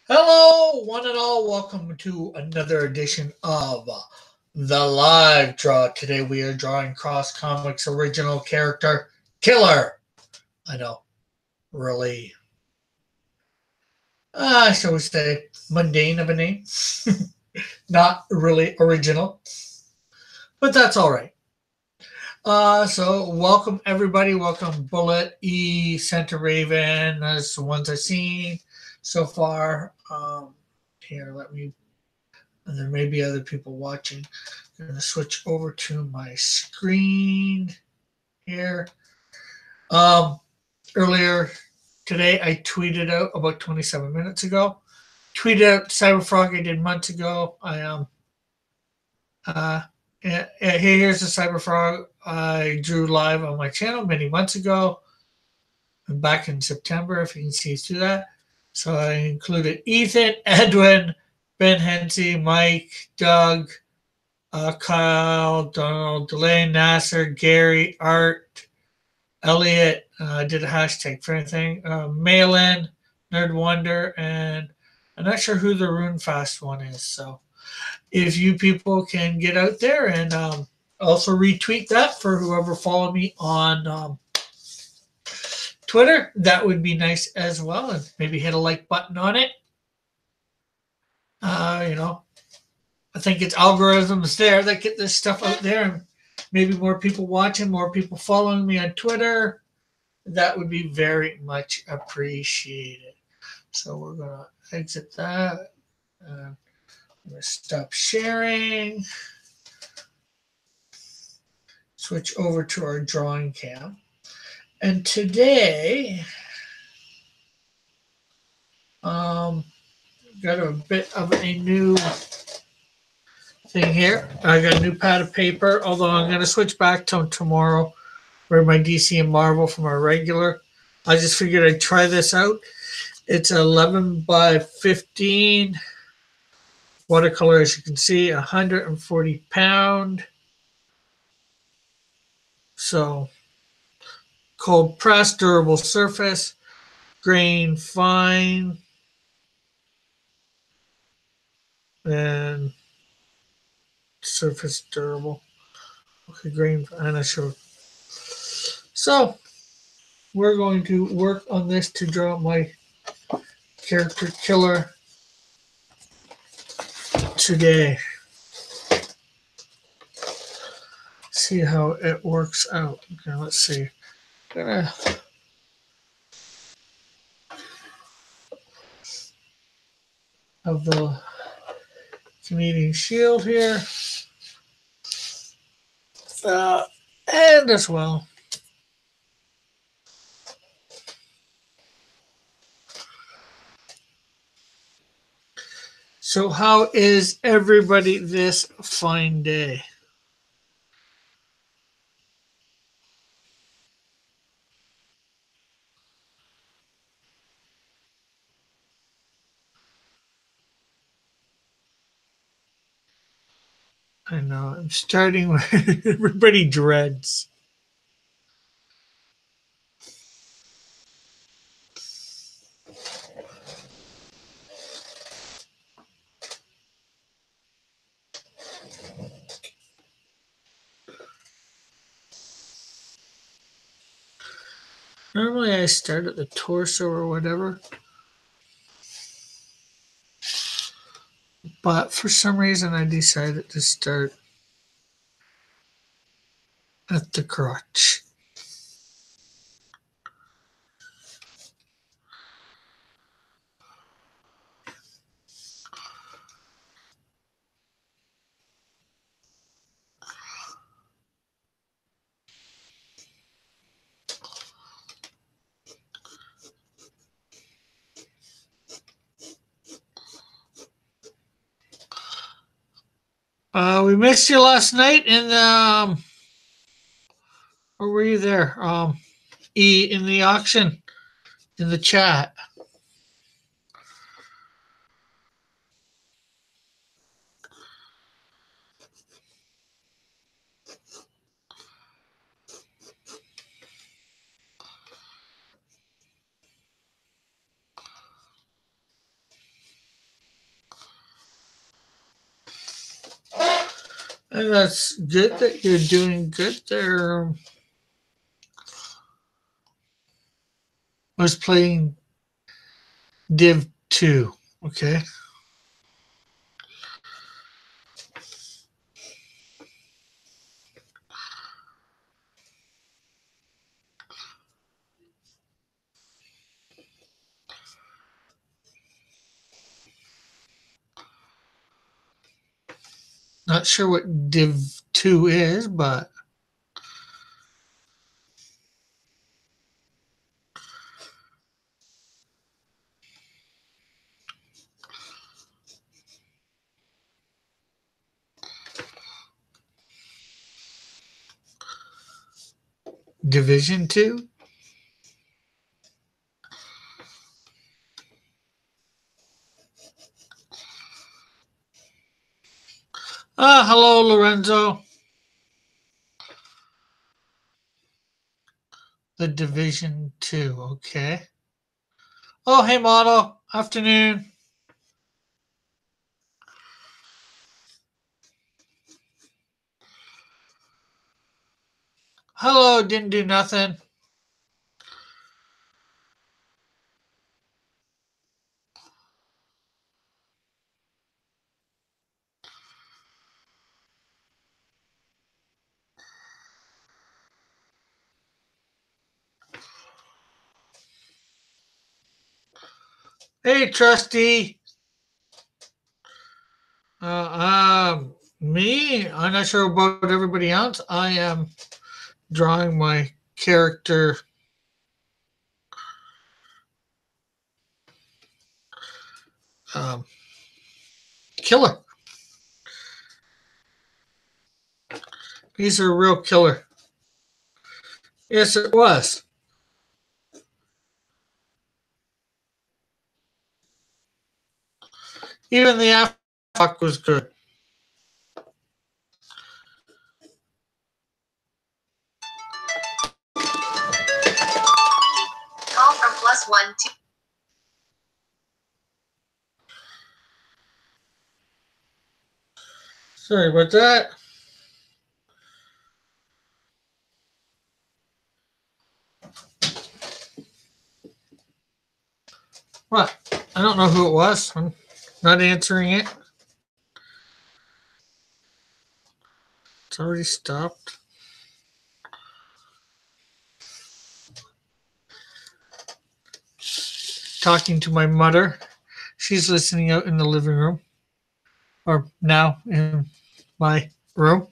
Hello, one and all. Welcome to another edition of The Live Draw. Today we are drawing Cross Comics original character Killer. I know, really, shall we say, mundane of a name. Not really original, but that's all right. So welcome everybody. Welcome Bullet, E, Center Raven. That's the ones I've seen so far. Here, let me and there may be other people watching. I'm going to switch over to my screen here. Um, Earlier today, I tweeted out about 27 minutes ago. Tweeted out Cyberfrog I did months ago. Uh, Here's the Cyberfrog I drew live on my channel many months ago. Back in September, if you can see through that. So I included Ethan, Edwin, Ben Hensey, Mike, Doug, Kyle, Donald, Delane, Nasser, Gary, Art, Elliot. Did a hashtag for anything. Malin, Nerd Wonder, and I'm not sure who the Runefast one is. So if you people can get out there and also retweet that for whoever followed me on Twitter, that would be nice as well. And maybe hit a like button on it. You know, I think it's algorithms there that get this stuff out there, and maybe more people watching, more people following me on Twitter. That would be very much appreciated. So we're gonna exit that. I'm gonna stop sharing. Switch over to our drawing cam. And today, got a bit of a new thing here. I got a new pad of paper, although I'm going to switch back to tomorrow for my DC and Marvel from our regular. I just figured I'd try this out. It's 11 by 15 watercolor, as you can see, 140 pound. So cold press, durable surface, grain fine, and surface durable. Okay, grain, I'm not sure. So we're going to work on this to draw my character Killer today. See how it works out. Okay, let's see. Gonna have the Canadian shield here. And as well. So how is everybody this fine day? I know, I'm starting with everybody dreads. Normally I start at the torso or whatever. But for some reason I decided to start at the crotch. We missed you last night in the or were you there? In the auction in the chat. And that's good that you're doing good there. I was playing Div 2. Okay. Not sure what Div 2 is, but Division 2? Ah, hello, Lorenzo. The Division 2, okay. Oh, hey, model. Afternoon. Hello, didn't do nothing. Hey, Trusty. Me? I'm not sure about everybody else. I am drawing my character killer. He's a real killer. Yes, it was. Even the afterfuck was good. Call from +1 2. Sorry about that. What? I don't know who it was. I'm not answering it. It's already stopped. Talking to my mother. She's listening out in the living room. Or now in my room.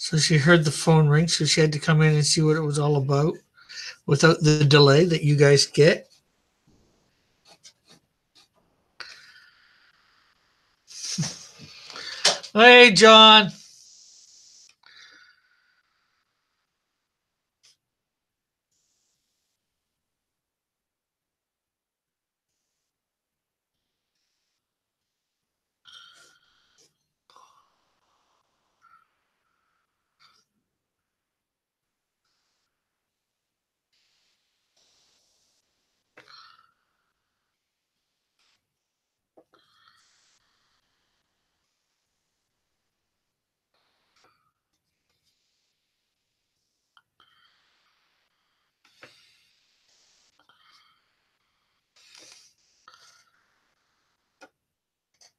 So she heard the phone ring, so she had to come in and see what it was all about without the delay that you guys get. Hey, John.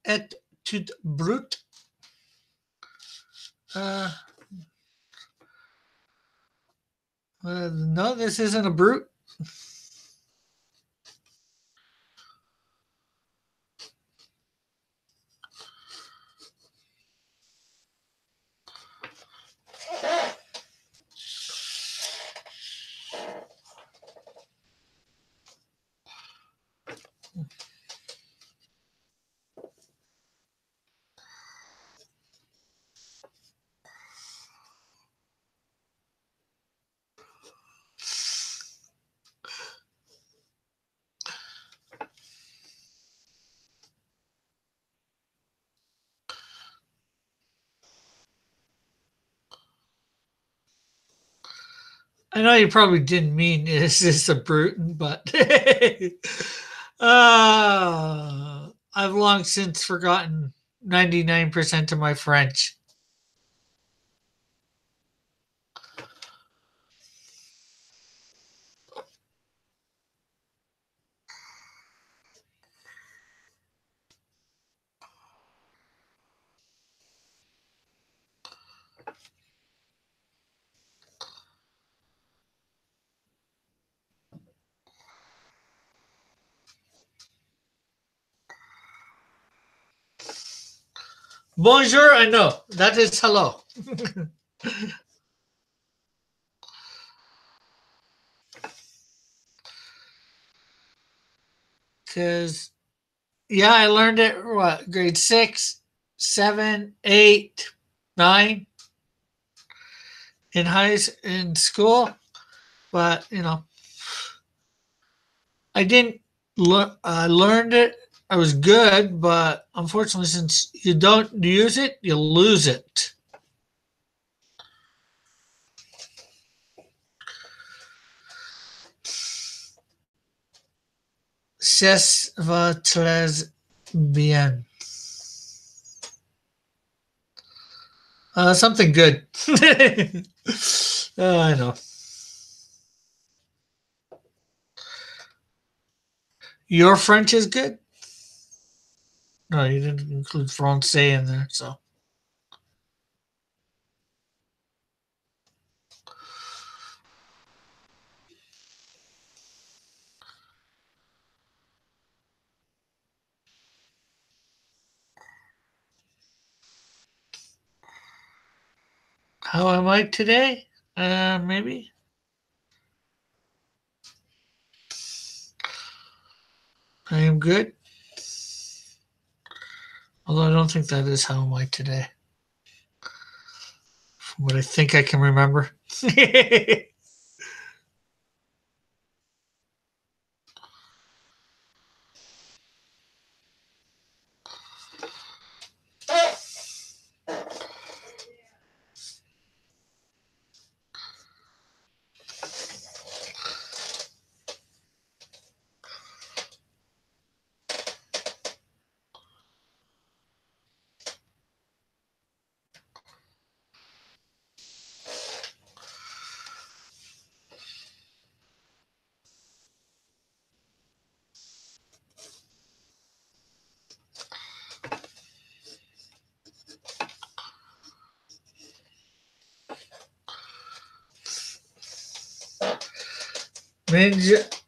Et tout brut. No, this isn't a brute. I know you probably didn't mean is this a Bruton, but I've long since forgotten 99% of my French. Bonjour, I know. That is hello. Because, yeah, I learned it, what, grade 6, 7, 8, 9 in school. But, I didn't I learned it. I was good, but unfortunately, since you don't use it, you lose it. Ça va très bien. Something good. I know. Your French is good? No, you didn't include Francais in there, so. How am I today? Maybe. I am good. Although I don't think that is how am I today. From what I think I can remember.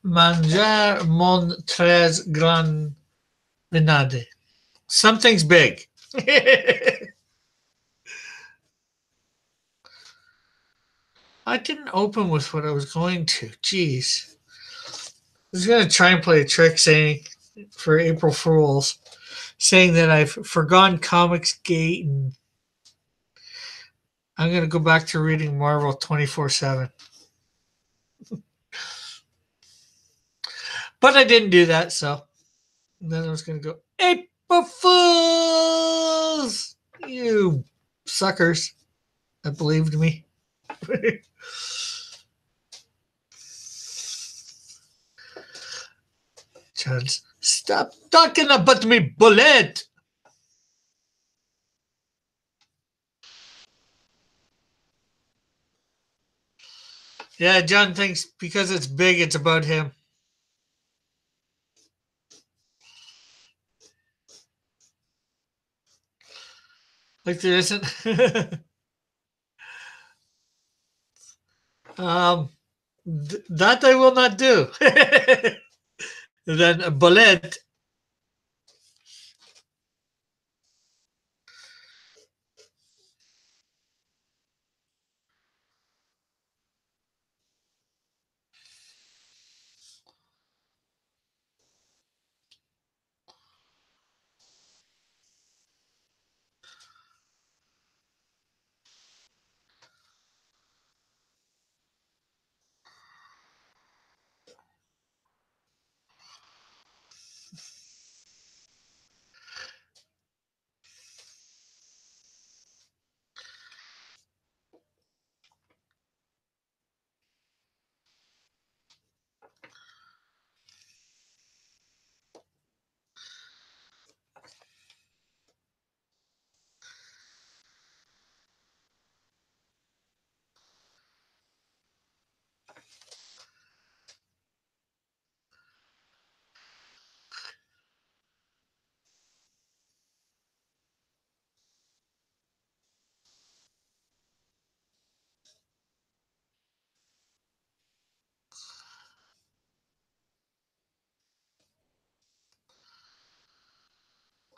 Manjar mon tres gran venade. Something's big. I didn't open with what I was going to. Jeez. I was going to try and play a trick saying for April Fools, saying that I've forgotten Comics Gate and I'm going to go back to reading Marvel 24/7. But I didn't do that, so then I was going to go, April Fools! You suckers that believed me. Chance, stop talking about me, bullet! Yeah, John thinks because it's big, it's about him. Like there isn't. That I will not do. Then a bullet.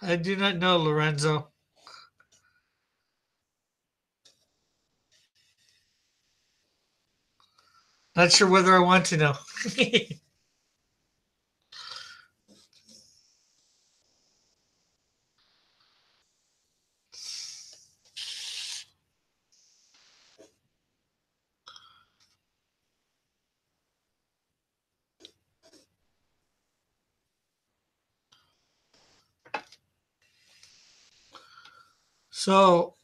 I do not know, Lorenzo. Not sure whether I want to know. So,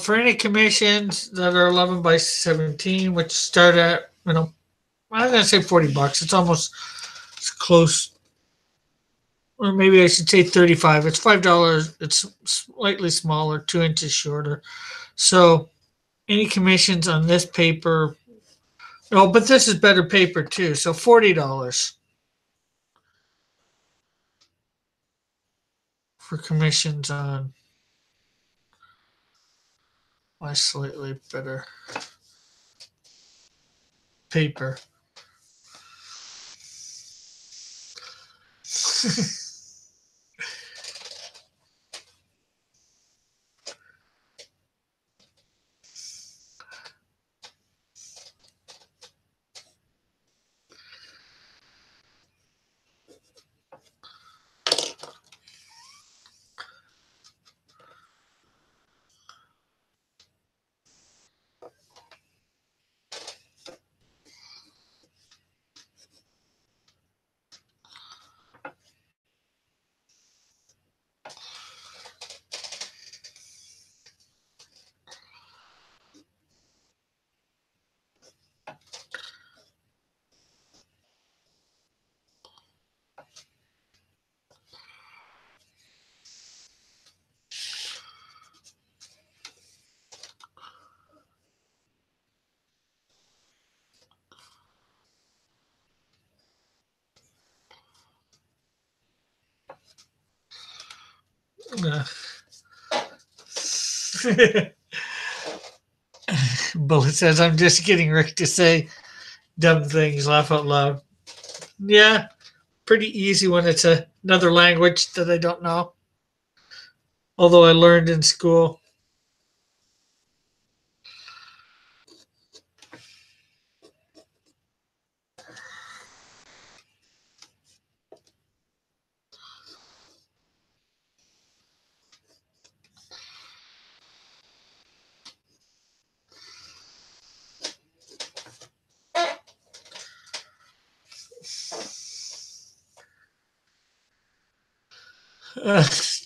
for any commissions that are 11 by 17, which start at, I'm going to say $40. It's almost it's close. Or maybe I should say 35. It's $5. It's slightly smaller, 2 inches shorter. So, any commissions on this paper. Oh, but this is better paper too. So, $40 for commissions on my slightly better paper. Bullet says, I'm just getting Rick to say dumb things, laugh out loud. Yeah, pretty easy when it's another language that I don't know. Although I learned in school.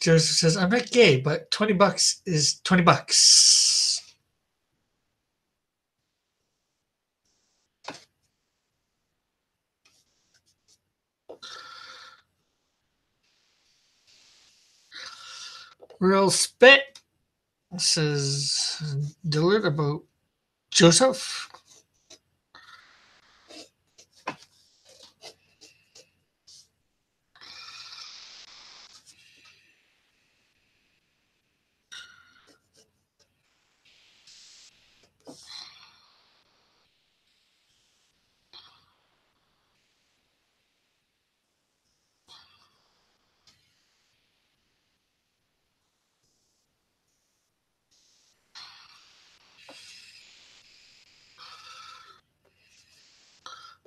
Joseph says, I'm not gay, but $20 is $20. Real spit says, Dillard about Joseph.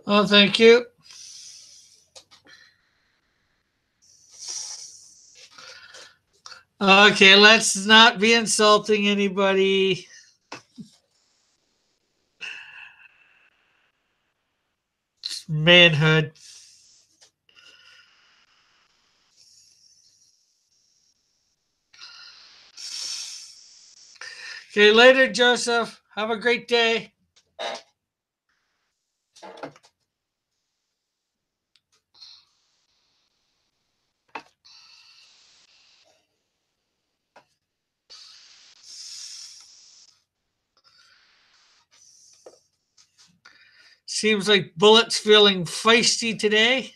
Oh, thank you. Okay, let's not be insulting anybody. It's manhood. Okay, later, Joseph. Have a great day. Seems like Bullet's feeling feisty today.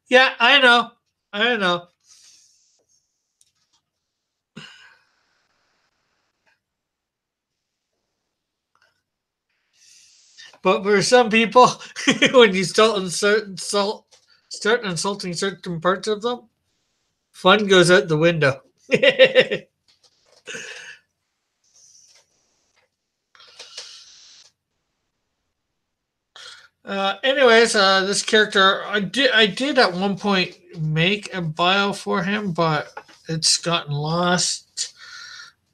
Yeah, I know. I know. But for some people, when you start start insulting certain parts of them, fun goes out the window. This character I did at one point make a bio for him, but it's gotten lost.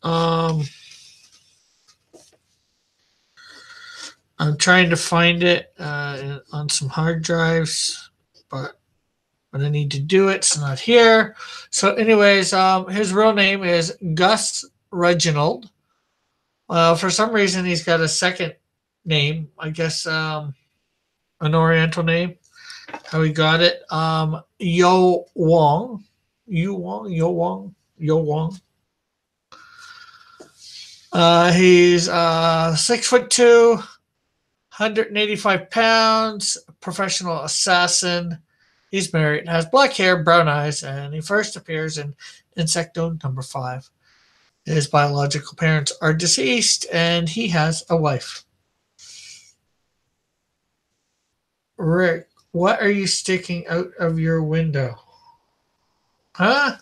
Um, I'm trying to find it on some hard drives, but when I need to do it, it's not here. So, his real name is Gus Reginald. For some reason, he's got a second name. I guess an Oriental name. How he got it? Yo Wong, Yu Wong, Yo Wong, Yo Wong. He's 6'2", 185 pounds, professional assassin. He's married, has black hair, brown eyes, and he first appears in Insecto #5. His biological parents are deceased, and he has a wife. Rick, what are you sticking out of your window? Huh?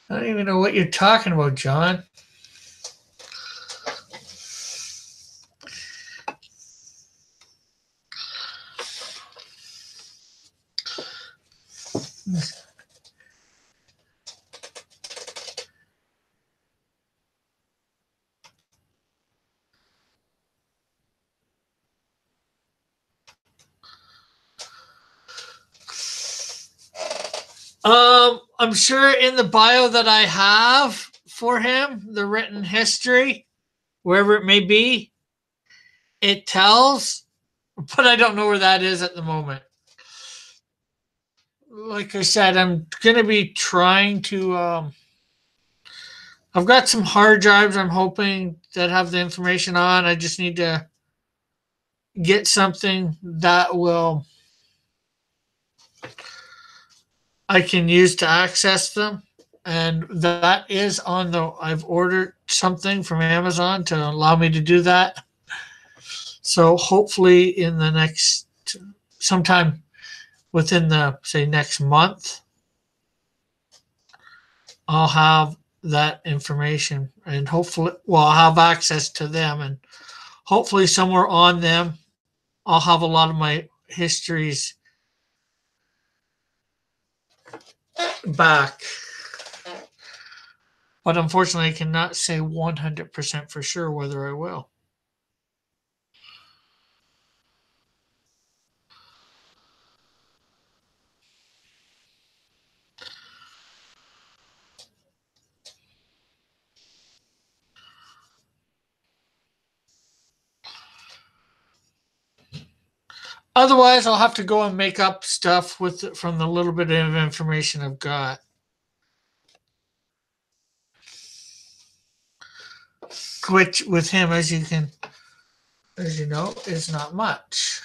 I don't even know what you're talking about, John. I'm sure in the bio that I have for him, the written history, wherever it may be, it tells, but I don't know where that is at the moment. Like I said, I'm going to be trying to. I've got some hard drives I'm hoping that have the information on. I just need to get something that will I can use to access them. And that is on the I've ordered something from Amazon to allow me to do that. So hopefully in the next sometime within the say next month, I'll have that information and hopefully I'll have access to them, and hopefully somewhere on them I'll have a lot of my histories back. But unfortunately I cannot say 100% for sure whether I will. Otherwise, I'll have to go and make up stuff from the little bit of information I've got. Which with him, as you know, is not much.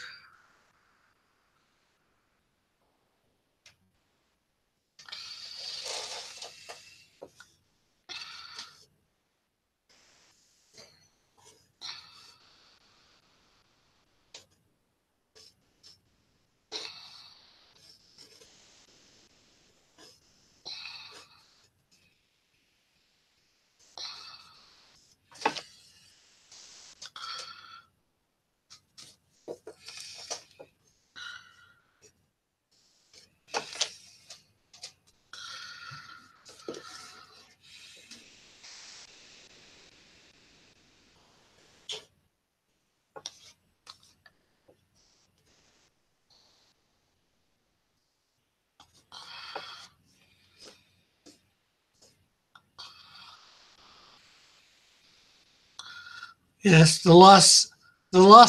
Yes, the lost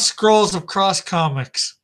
scrolls of Cross Comics.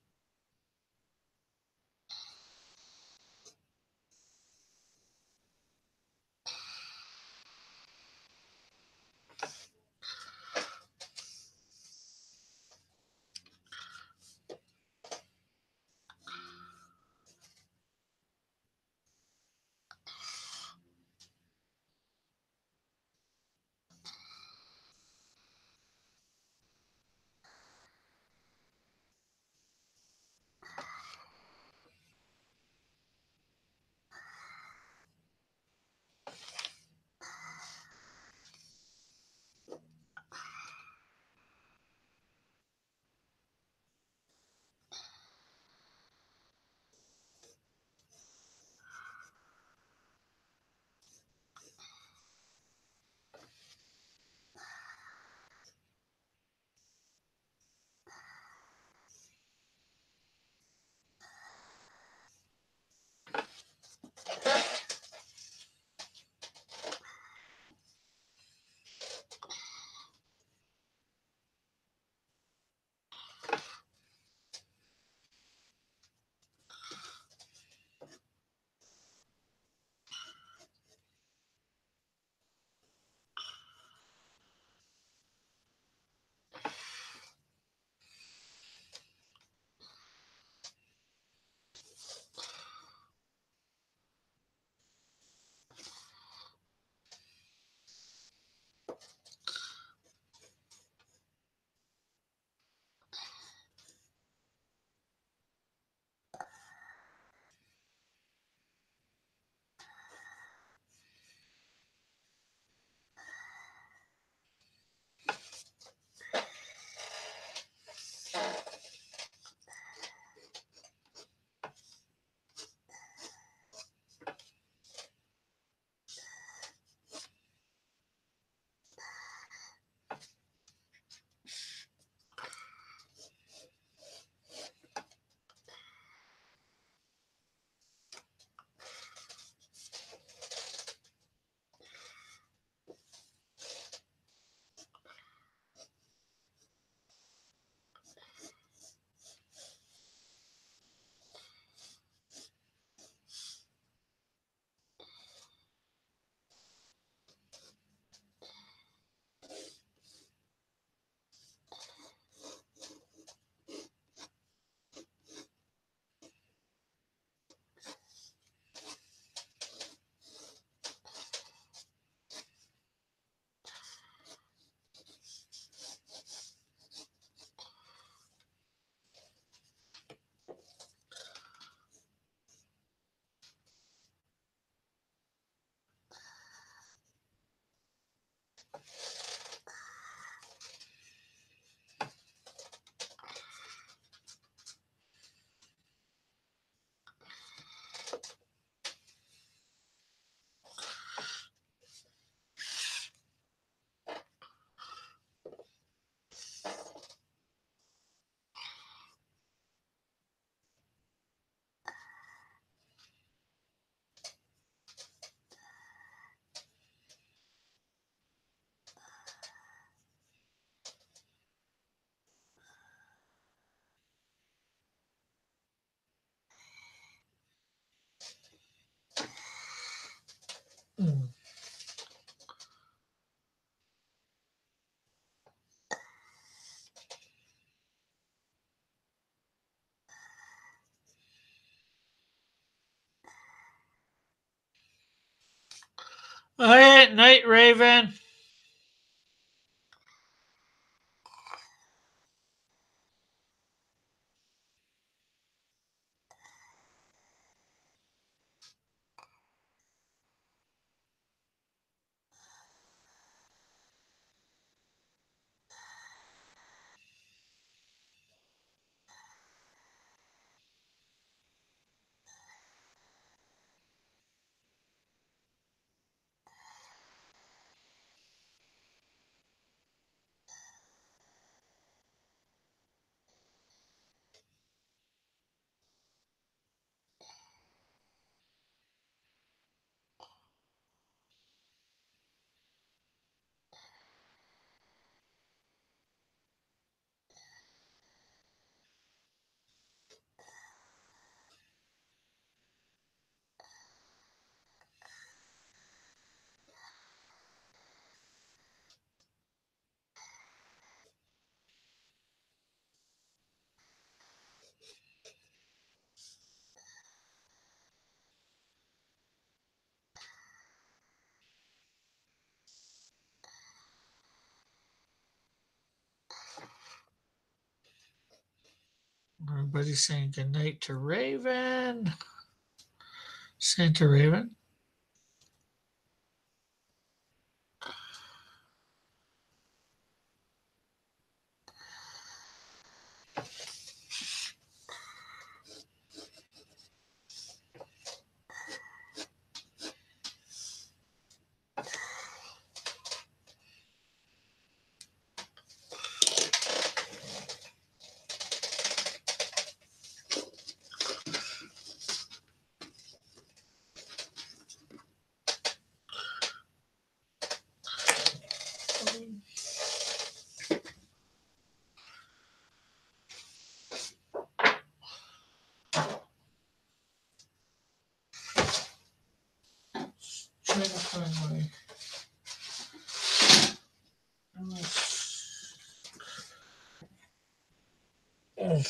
All right, night, Raven. Everybody's saying good night to Raven. Santa Raven. Trying to find my. Oh.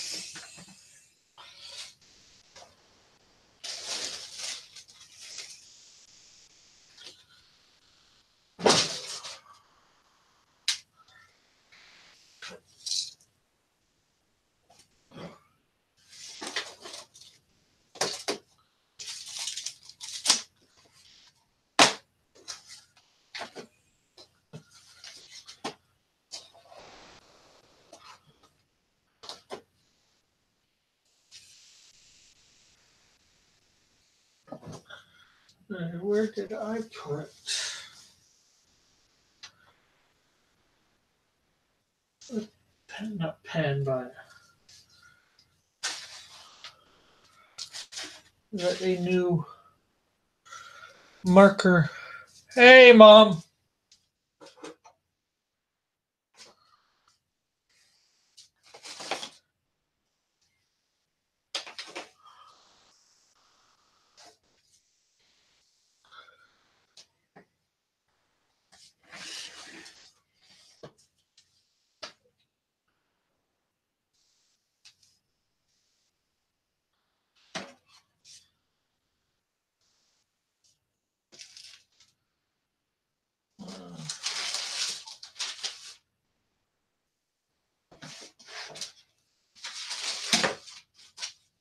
Where did I put a pen? Not pen, but is that a new marker? Hey, Mom.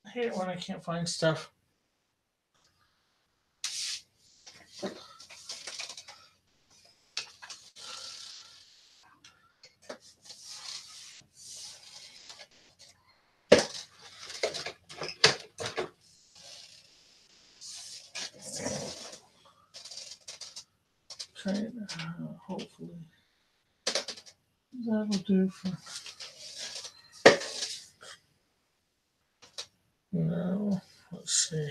I hate it when I can't find stuff. Try it. Hopefully, that'll do for now. Let's see.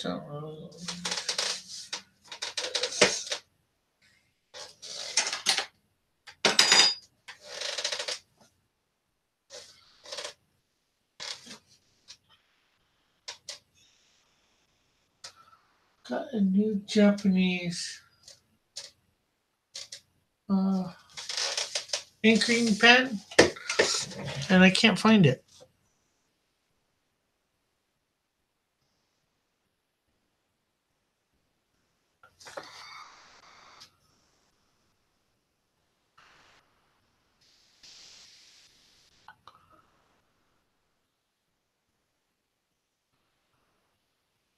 Don't know. Got a new Japanese inking pen, and I can't find it.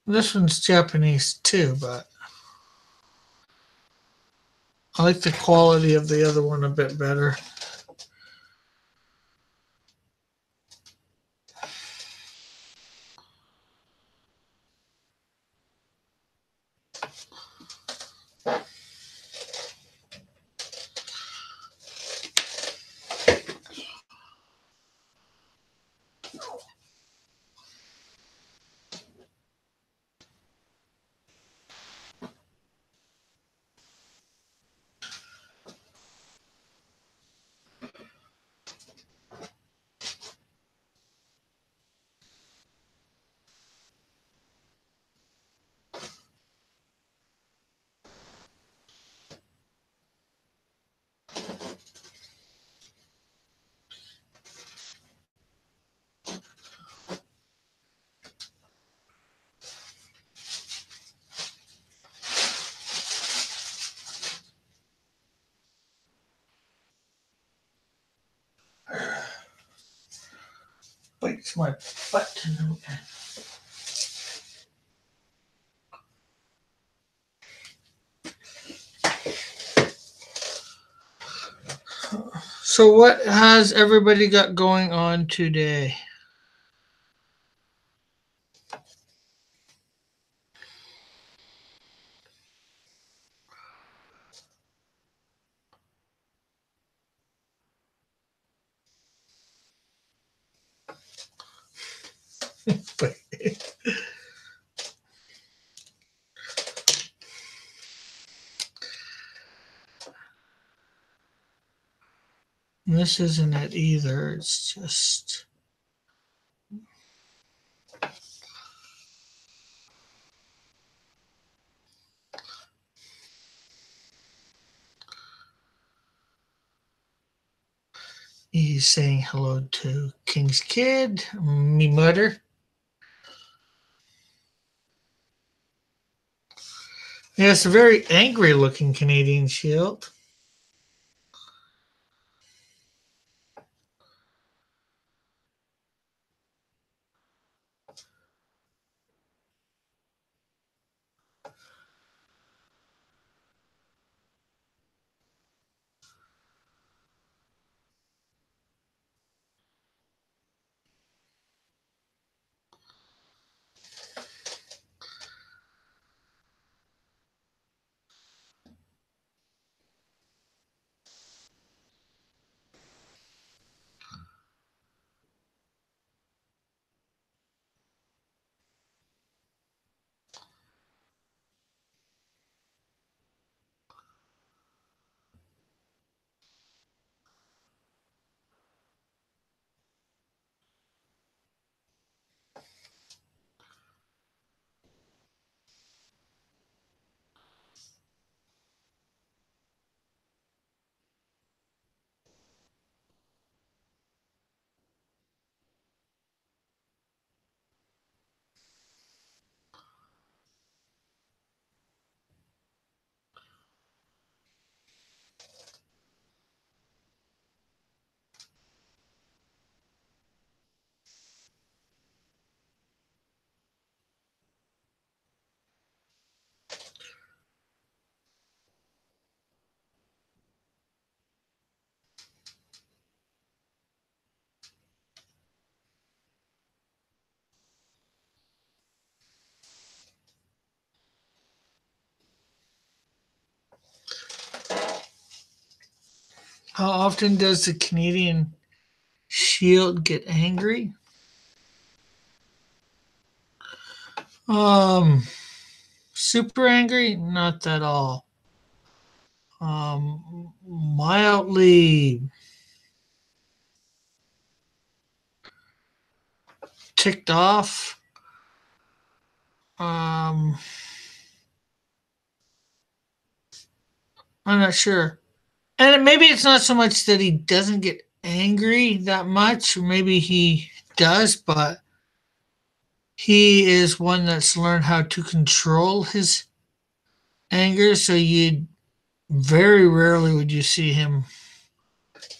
This one's Japanese too, but I like the quality of the other one a bit better. Bites my butt to no end. So what has everybody got going on today? This isn't it either. It's just he's saying hello to King's Kid, me mutter. Yeah, it's a very angry looking Canadian Shield. How often does the Canadian Shield get angry? Super angry? Not at all. Mildly ticked off. I'm not sure. And maybe it's not so much that he doesn't get angry that much. Maybe he does, but he is one that's learned how to control his anger. So you very rarely would you see him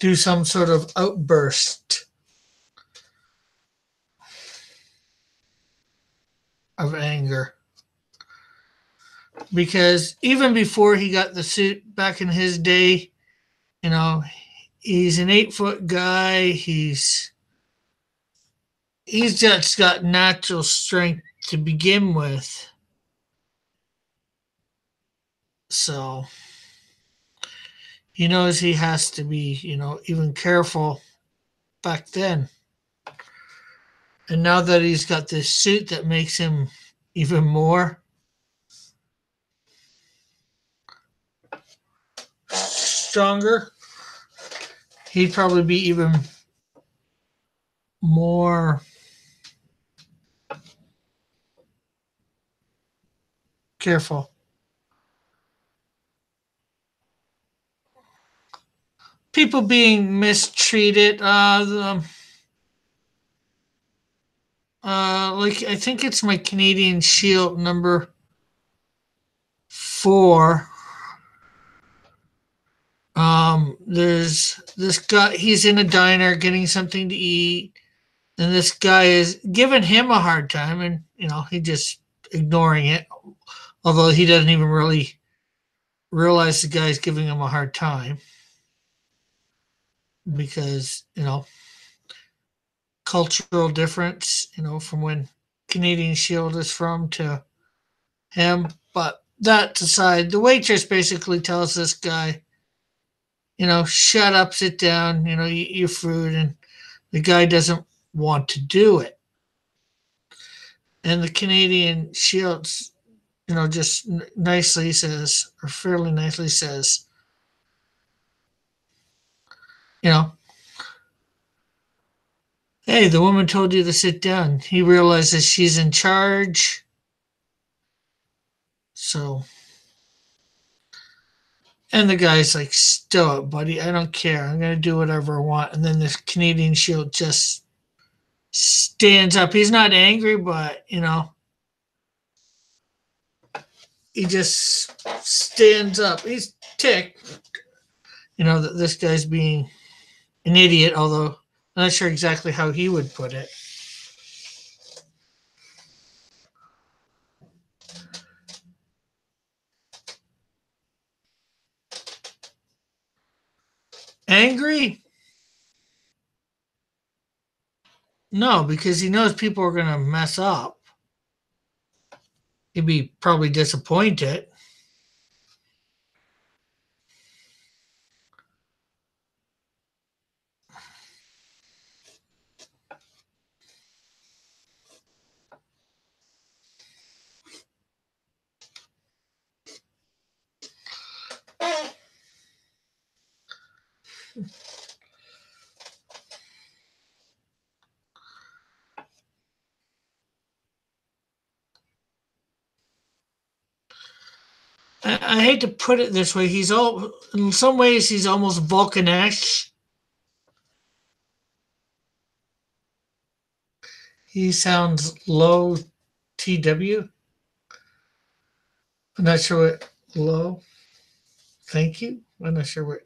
do some sort of outburst of anger. Because even before he got the suit back in his day, you know, he's an 8-foot guy. He's just got natural strength to begin with. So he knows he has to be, even careful back then. And now that he's got this suit that makes him even more stronger, he'd probably be even more careful. People being mistreated. Like I think it's my Canadian Shield number 4. There's this guy. He's in a diner getting something to eat, and this guy is giving him a hard time, and he just ignoring it. Although he doesn't even really realize the guy's giving him a hard time because cultural difference, from when Canadian Shield is from to him. But that aside, the waitress basically tells this guy, shut up, sit down, eat your food. And the guy doesn't want to do it. And the Canadian Shields, just nicely says, or fairly nicely says, hey, the woman told you to sit down. He realizes she's in charge. So, and the guy's like, stow it, buddy. I don't care. I'm going to do whatever I want. And then this Canadian Shield just stands up. He's not angry, but, he just stands up. He's ticked, that this guy's being an idiot, although I'm not sure exactly how he would put it. Angry? No, because he knows people are going to mess up. He'd be probably disappointed. I hate to put it this way. In some ways, he's almost Vulcan-esque. He sounds low TW. I'm not sure what low. Thank you. I'm not sure what.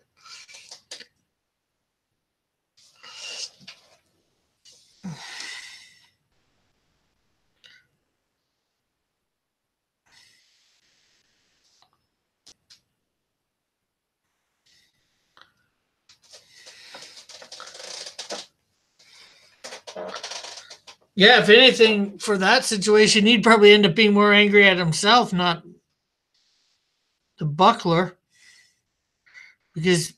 Yeah, if anything, for that situation, he'd probably end up being more angry at himself, not the buckler, because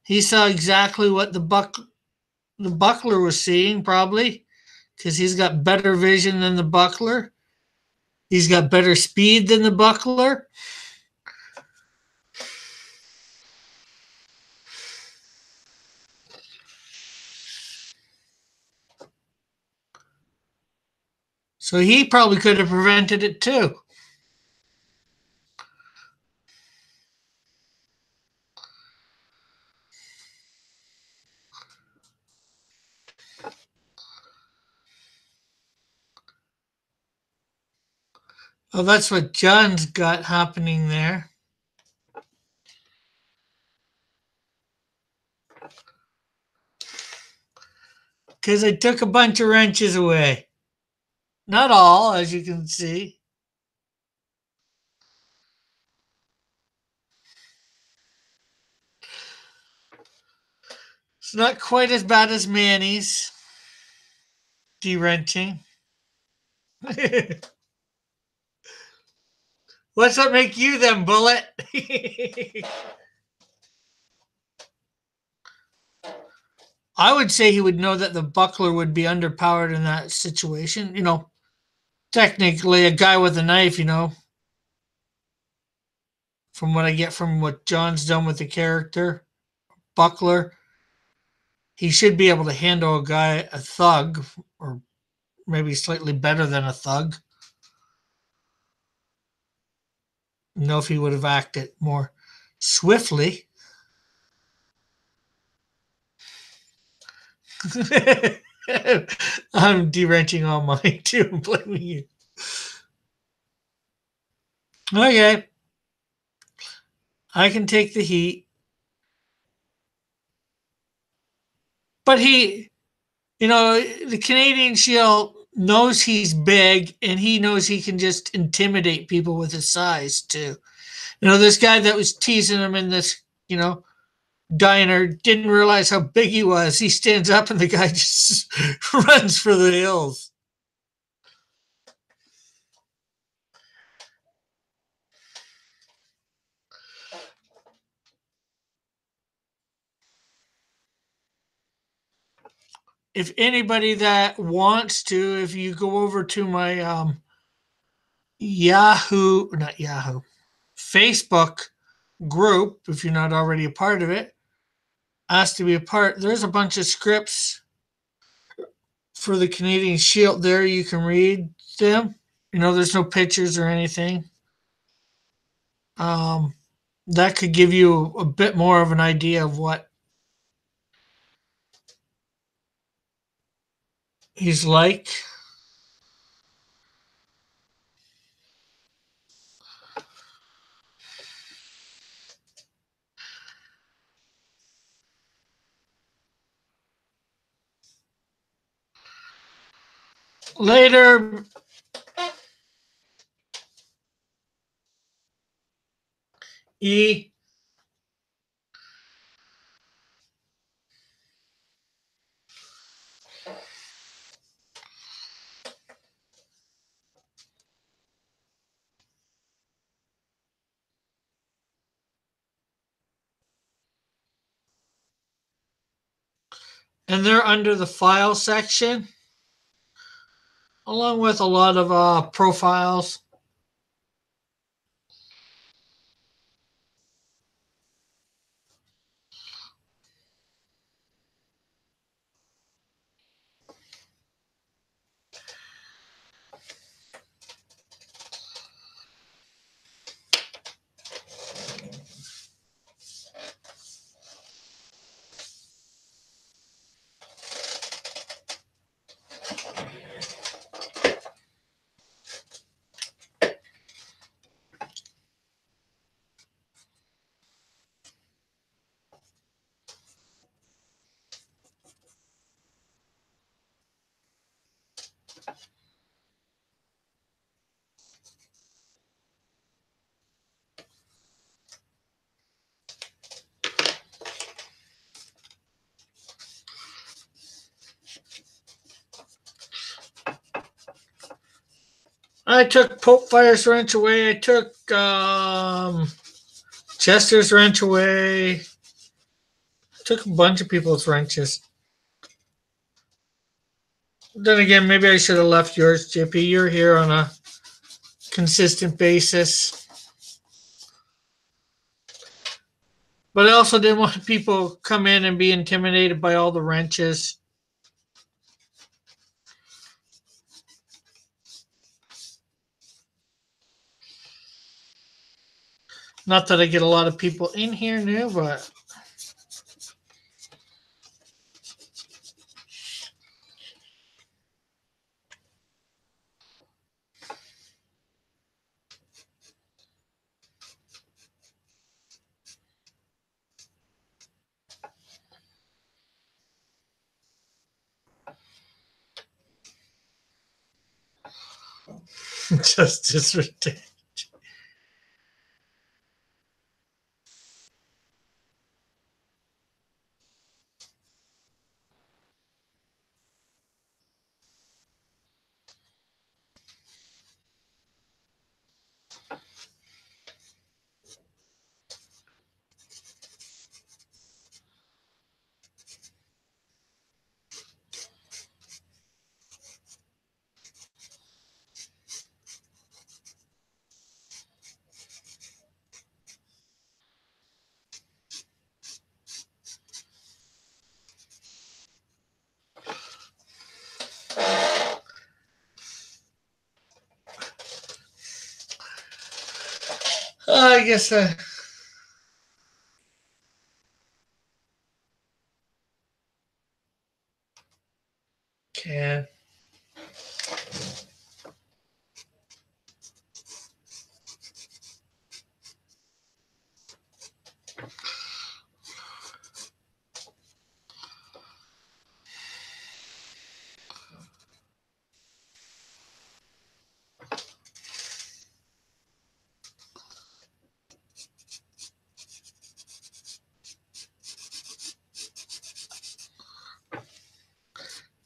he saw exactly what the buckler was seeing, probably, because he's got better vision than the buckler. He's got better speed than the buckler. So he probably could have prevented it too. Oh, that's what John's got happening there. Because I took a bunch of wrenches away. Not all, as you can see. It's not quite as bad as Manny's de-wrenching. What's that make you then, Bullet? I would say he would know that the buckler would be underpowered in that situation. You know, technically a guy with a knife, you know, from what I get from what John's done with the character, buckler, he should be able to handle a thug, or maybe slightly better than a thug. Know if he would have acted more swiftly. I'm de-wrenching all mine too. I'm blaming you. Okay. I can take the heat. But he, you know, the Canadian Shield knows he's big and he knows he can just intimidate people with his size too. You know, this guy that was teasing him in this, you know, diner didn't realize how big he was. He stands up and the guy just runs for the hills. If anybody that wants to, if you go over to my Facebook group, if you're not already a part of it, asked to be a part, there's a bunch of scripts for the Canadian Shield there. You can read them. You know, there's no pictures or anything. That could give you a bit more of an idea of what he's like. Later, E. And they're under the file section, along with a lot of profiles. I took Pope Fire's wrench away. I took Chester's wrench away. I took a bunch of people's wrenches. Then again, maybe I should have left yours, JP. You're here on a consistent basis. But I also didn't want people come in and be intimidated by all the wrenches. Not that I get a lot of people in here new, but just as ridiculous. I guess I can.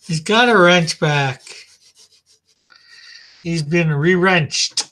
He's got a wrench back. He's been re-wrenched.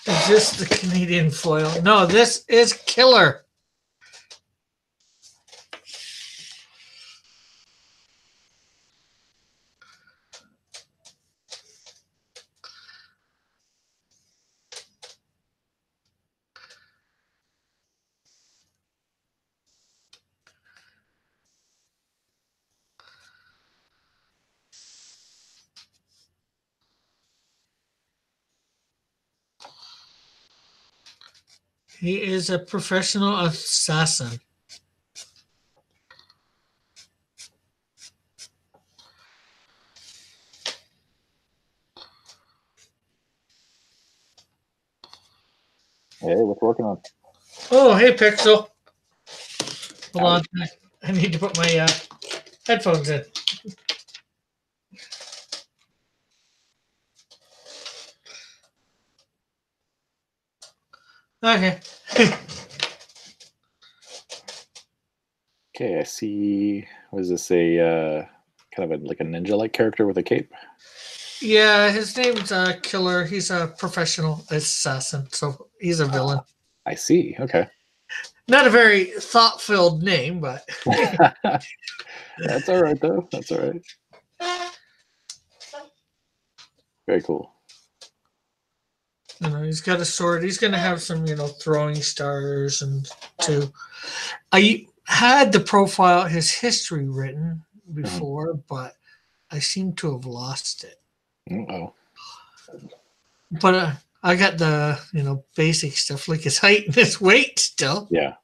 Is this the Canadian foil? No, this is Killer. He is a professional assassin. Hey, what's working on? Oh, hey, Pixel. Hold on. I need to put my headphones in. Okay. Okay, I see. Was this a kind of like a ninja-like character with a cape? Yeah, his name's Killer. He's a professional assassin, so he's a villain. I see. Okay. Not a very thought-filled name, but That's all right, though. That's all right. Very cool. he's got a sword. He's going to have some, throwing stars and two. I had the profile, his history written before, but I seem to have lost it. Uh-oh. But I got the, basic stuff like his height and his weight still. Yeah.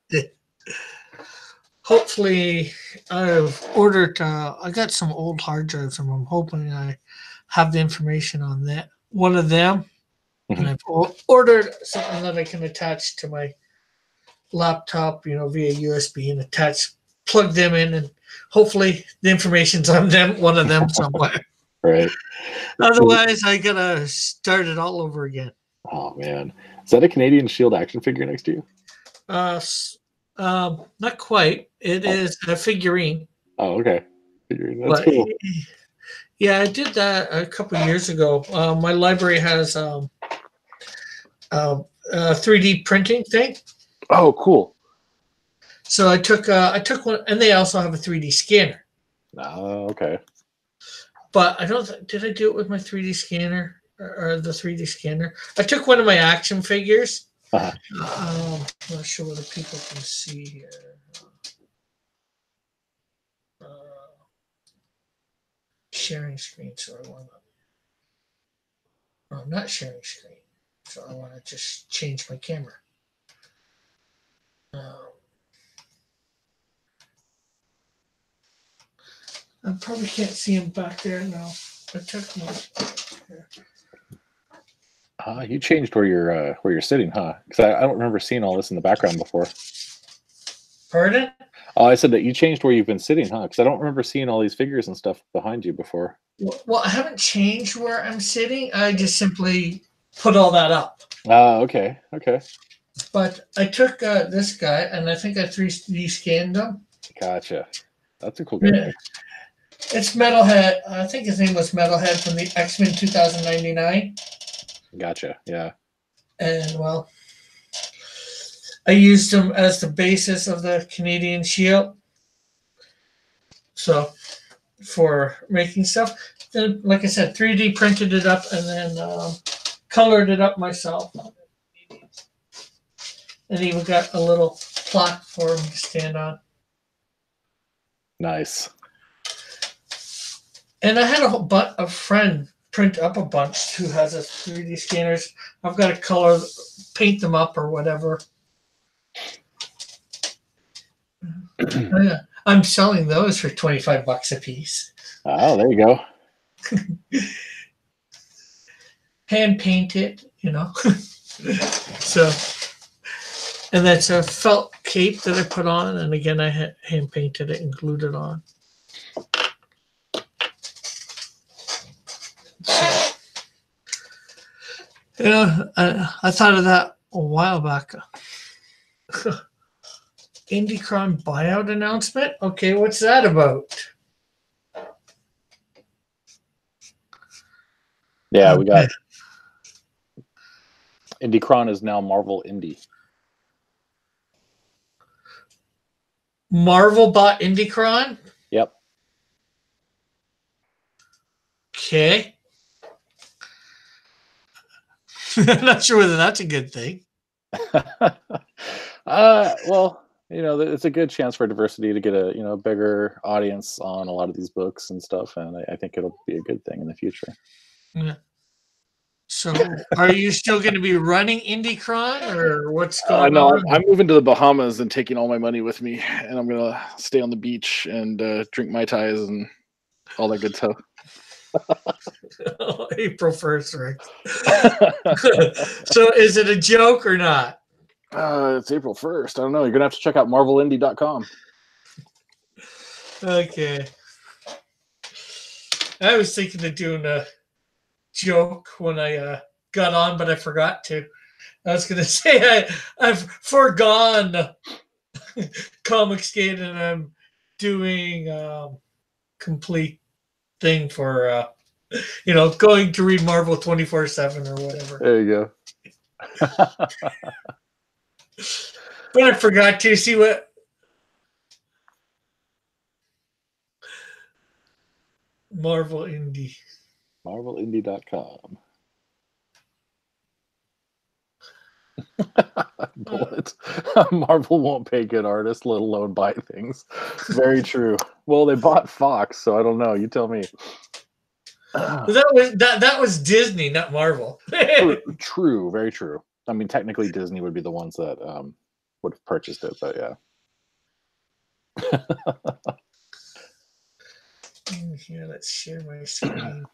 Hopefully, I've ordered. I got some old hard drives, and I'm hoping I have the information on that one of them. And I've ordered something that I can attach to my laptop, via USB and plug them in, and hopefully the information's on them, one of them somewhere. Right. Otherwise, I gotta start it all over again. Oh man, is that a Canadian Shield action figure next to you? Not quite. It is a figurine. Oh, okay. Figurine. That's cool. Yeah, I did that a couple of years ago. My library has a 3D printing thing. Oh, cool. So I took one, and they also have a 3D scanner. Oh, okay. But I don't. Did I do it with my 3D scanner or the 3D scanner? I took one of my action figures. I'm not sure whether people can see here. Sharing screen, so I want to. I'm not sharing screen, so I want to just change my camera. I probably can't see him back there now. I took my. You changed where you're sitting, huh? Because I don't remember seeing all this in the background before. Pardon? Oh, I said that you changed where you've been sitting, huh? Because I don't remember seeing all these figures and stuff behind you before. Well, I haven't changed where I'm sitting. I just simply put all that up. Okay. Okay. But I took this guy, and I think I 3D scanned him. Gotcha. That's a cool guy. Yeah. It's Metalhead. I think his name was Metalhead from the X-Men 2099. Gotcha. Yeah. And, well, I used him as the basis of the Canadian Shield. So, for making stuff. Then, like I said, 3D printed it up and then colored it up myself. And even got a little plaque for him to stand on. Nice. And I had a friend print up a bunch who has a 3D scanners. I've got to paint them up or whatever. I'm selling those for $25 a piece. Oh, there you go. Hand painted, So, and that's a felt cape that I put on, and again I hand painted it and glued it on. I thought of that a while back. Indicron buyout announcement? Okay, what's that about? Yeah, we got Indicron is now Marvel Indie. Marvel bought Indicron? Yep. Okay. I'm not sure whether that's a good thing. Well, it's a good chance for diversity to get a bigger audience on a lot of these books and stuff, and I think it'll be a good thing in the future. Yeah. So, are you still going to be running IndieCron, or what's going No, on? I'm moving to the Bahamas and taking all my money with me, and I'm gonna stay on the beach and drink Mai Tais and all that good stuff. April 1st, Rick. So, is it a joke or not? It's April 1st. I don't know. You're gonna have to check out marvelindy.com. Okay. I was thinking of doing a joke when I got on, but I forgot to. I was going to say I've foregone Comicsgate, and I'm doing complete thing for going to read Marvel 24/7 or whatever. There you go. But I forgot to see what Marvel Indie. marvelindy.com. Bullet. Marvel won't pay good artists, let alone buy things. Very true. Well, they bought Fox, so I don't know. You tell me. That was Disney, not Marvel. True, very true. I mean, technically, Disney would be the ones that would have purchased it, but yeah. Here, let's share my screen.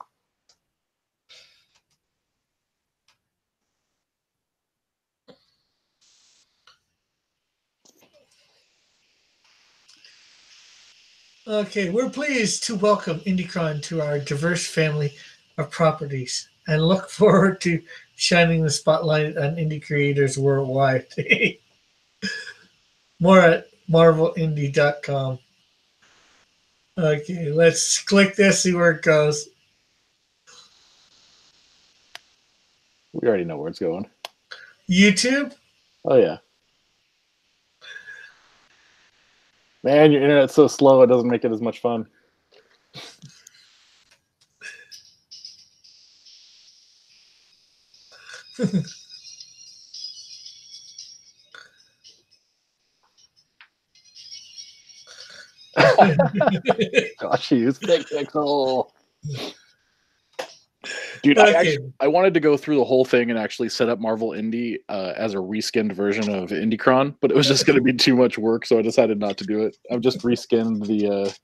Okay, we're pleased to welcome IndieCron to our diverse family of properties and look forward to shining the spotlight on indie creators worldwide. More at marvelindie.com. Okay, let's click this, see where it goes. We already know where it's going. YouTube? Oh, yeah. Man, your internet's so slow, it doesn't make it as much fun. Gosh, you use Pixel. Dude, Okay. I wanted to go through the whole thing and actually set up Marvel Indie as a reskinned version of IndieCron, but it was just going to be too much work, so I decided not to do it. I've just reskinned the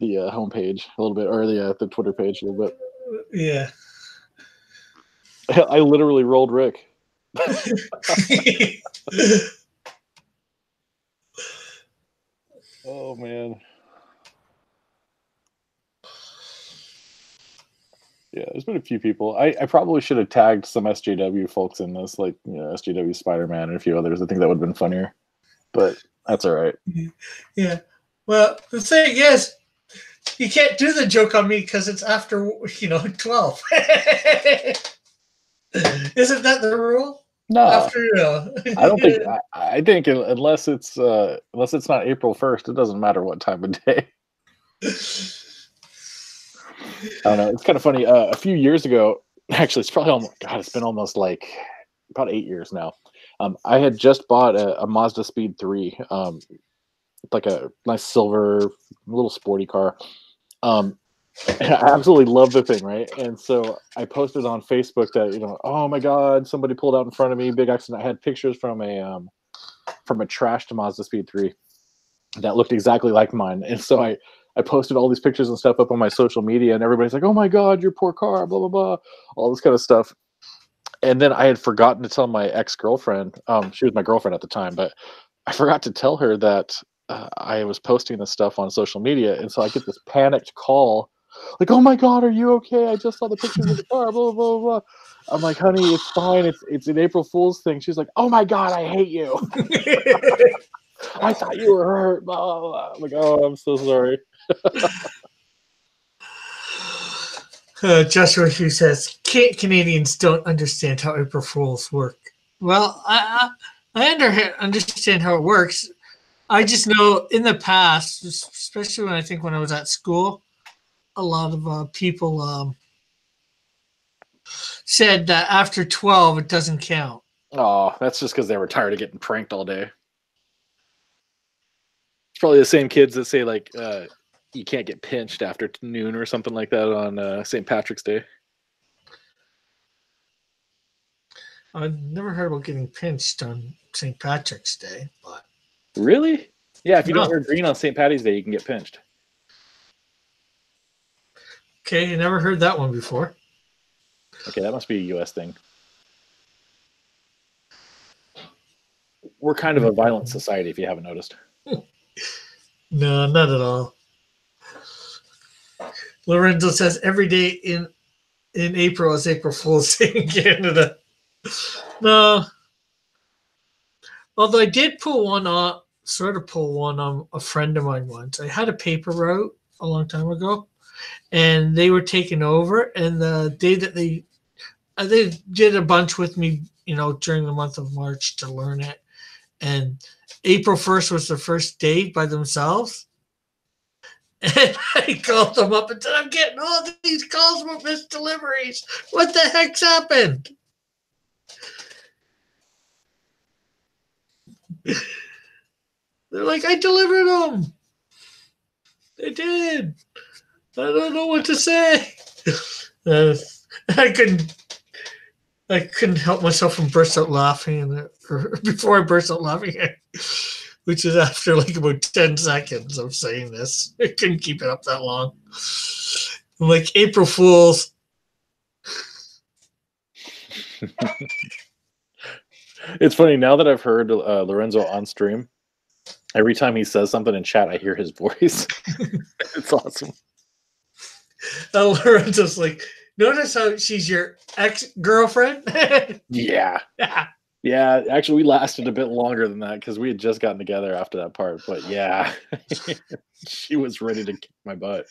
homepage a little bit, or the Twitter page a little bit. Yeah. I literally rolled Rick. Oh man. Yeah, there's been a few people. I probably should have tagged some SJW folks in this, like SJW Spider-Man and a few others. I think that would have been funnier, but that's all right. Yeah. Well, the thing is, you can't do the joke on me because it's after 12. Isn't that the rule? No, After I don't think. I think unless it's not April 1st, it doesn't matter what time of day. I don't know. It's kind of funny. A few years ago, actually, it's probably it's been almost like about 8 years now. I had just bought a Mazda Speed 3, like a nice silver little sporty car. I absolutely love the thing, right? And so I posted on Facebook that oh my god, somebody pulled out in front of me, big accident. I had pictures from a trashed Mazda Speed 3 that looked exactly like mine, and so I posted all these pictures and stuff up on my social media, and everybody's like, "Oh my god, your poor car," blah blah blah, all this kind of stuff. And then I had forgotten to tell my ex-girlfriend. She was my girlfriend at the time, but I forgot to tell her that I was posting this stuff on social media, and so I get this panicked call, like, "Oh my god, are you okay? I just saw the pictures of the car." Blah blah blah blah. I'm like, "Honey, it's fine. It's an April Fool's thing." She's like, "Oh my god, I hate you. I thought you were hurt." Blah, blah, blah. I'm like, "Oh, I'm so sorry." Joshua Hugh says Canadians don't understand how April Fools work. Well, I understand how it works. I just know in the past, especially when I was at school, a lot of people said that after 12 it doesn't count. Oh, that's just because they were tired of getting pranked all day. It's probably the same kids that say like you can't get pinched after noon or something like that on St. Patrick's Day. I've never heard about getting pinched on St. Patrick's Day, but Really? Yeah, if you don't no. wear green on St. Patty's Day, you can get pinched. Okay, I never heard that one before. Okay, that must be a U.S. thing. We're kind of a violent society, if you haven't noticed. No, not at all. Lorenzo says every day in April is April Fool's Day in Canada. No, although I did pull one on, sort of pull one on a friend of mine once. I had a paper route a long time ago, and they were taking over. And the day that they did a bunch with me, during the month of March to learn it. And April 1st was the first day by themselves. And I called them up and said, I'm getting all these calls about missed deliveries. What the heck's happened? They're like, I delivered them. They did. I don't know what to say. I couldn't help myself from burst out laughing, or before I burst out laughing, which is after like about 10 seconds of saying this. I couldn't keep it up that long. I'm like, April Fools. It's funny, now that I've heard Lorenzo on stream, every time he says something in chat, I hear his voice. It's awesome. Lorenzo's like, notice how she's your ex-girlfriend? Yeah. Yeah, actually, we lasted a bit longer than that because we had just gotten together after that part. But yeah, she was ready to kick my butt.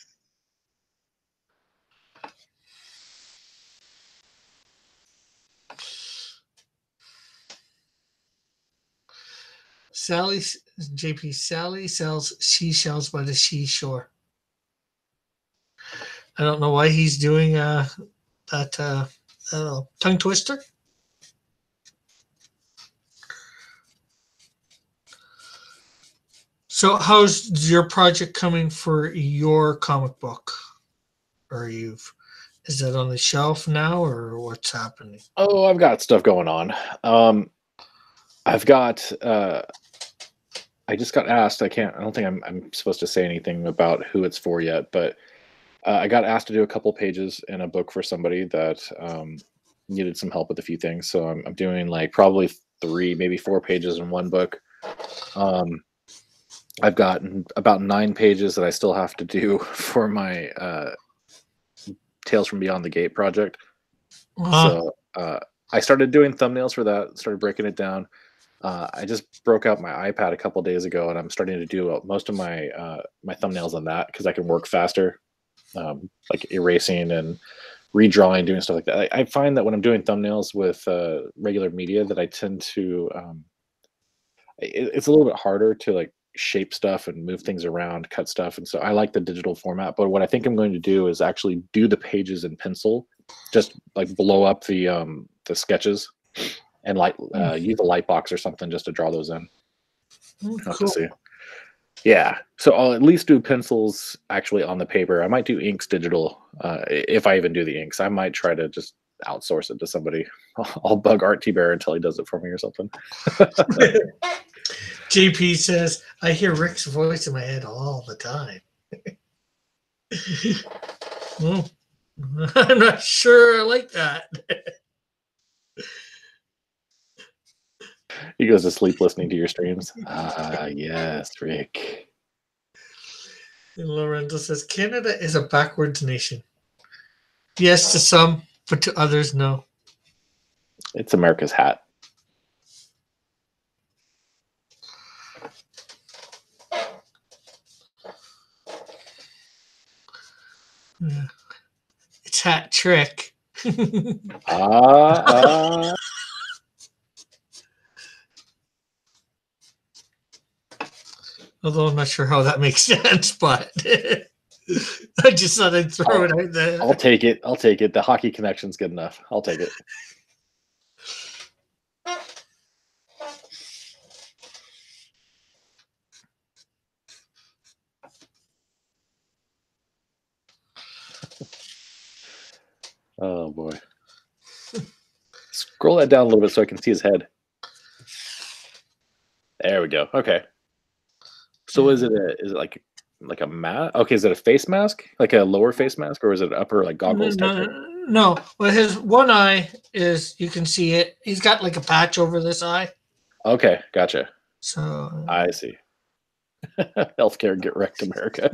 JP Sally sells seashells by the seashore. I don't know why he's doing that tongue twister. So how's your project coming for your comic book? Is that on the shelf now, or what's happening? Oh, I've got stuff going on. I've got I just got asked. I don't think I'm supposed to say anything about who it's for yet, but I got asked to do a couple pages in a book for somebody that needed some help with a few things. So I'm doing like probably 3, maybe 4 pages in one book. I've got about 9 pages that I still have to do for my Tales from Beyond the Gate project. So I started doing thumbnails for that, started breaking it down. I just broke out my iPad a couple days ago, and I'm starting to do most of my my thumbnails on that because I can work faster, like erasing and redrawing, doing stuff like that. I find that when I'm doing thumbnails with regular media, that I tend to it's a little bit harder to like shape stuff and move things around, cut stuff, and so I like the digital format. But what I think I'm going to do is actually do the pages in pencil, just like blow up the sketches and use a light box or something just to draw those in. Cool. Have to see. Yeah, so I'll at least do pencils actually on the paper. I might do inks digital if I even do the inks. I might try to just outsource it to somebody. I'll bug Art T Bear until he does it for me or something. JP says, I hear Rick's voice in my head all the time. Well, I'm not sure I like that. He goes to sleep listening to your streams. Yes, Rick. And Lorenzo says, Canada is a backwards nation. Yes to some, but to others, no. It's America's hat. Yeah. It's hat trick. Although I'm not sure how that makes sense, but I just thought I'd throw it out there. I'll take it. I'll take it. The hockey connection's good enough. I'll take it. Oh boy. Scroll that down a little bit so I can see his head. There we go. Okay. So is it like a mask? Okay, is it a face mask? Like a lower face mask, or is it upper like goggles type No, thing? no. Well, his one eye is, you can see it. He's got like a patch over this eye. Okay, gotcha. So I see. Healthcare, get wrecked, America.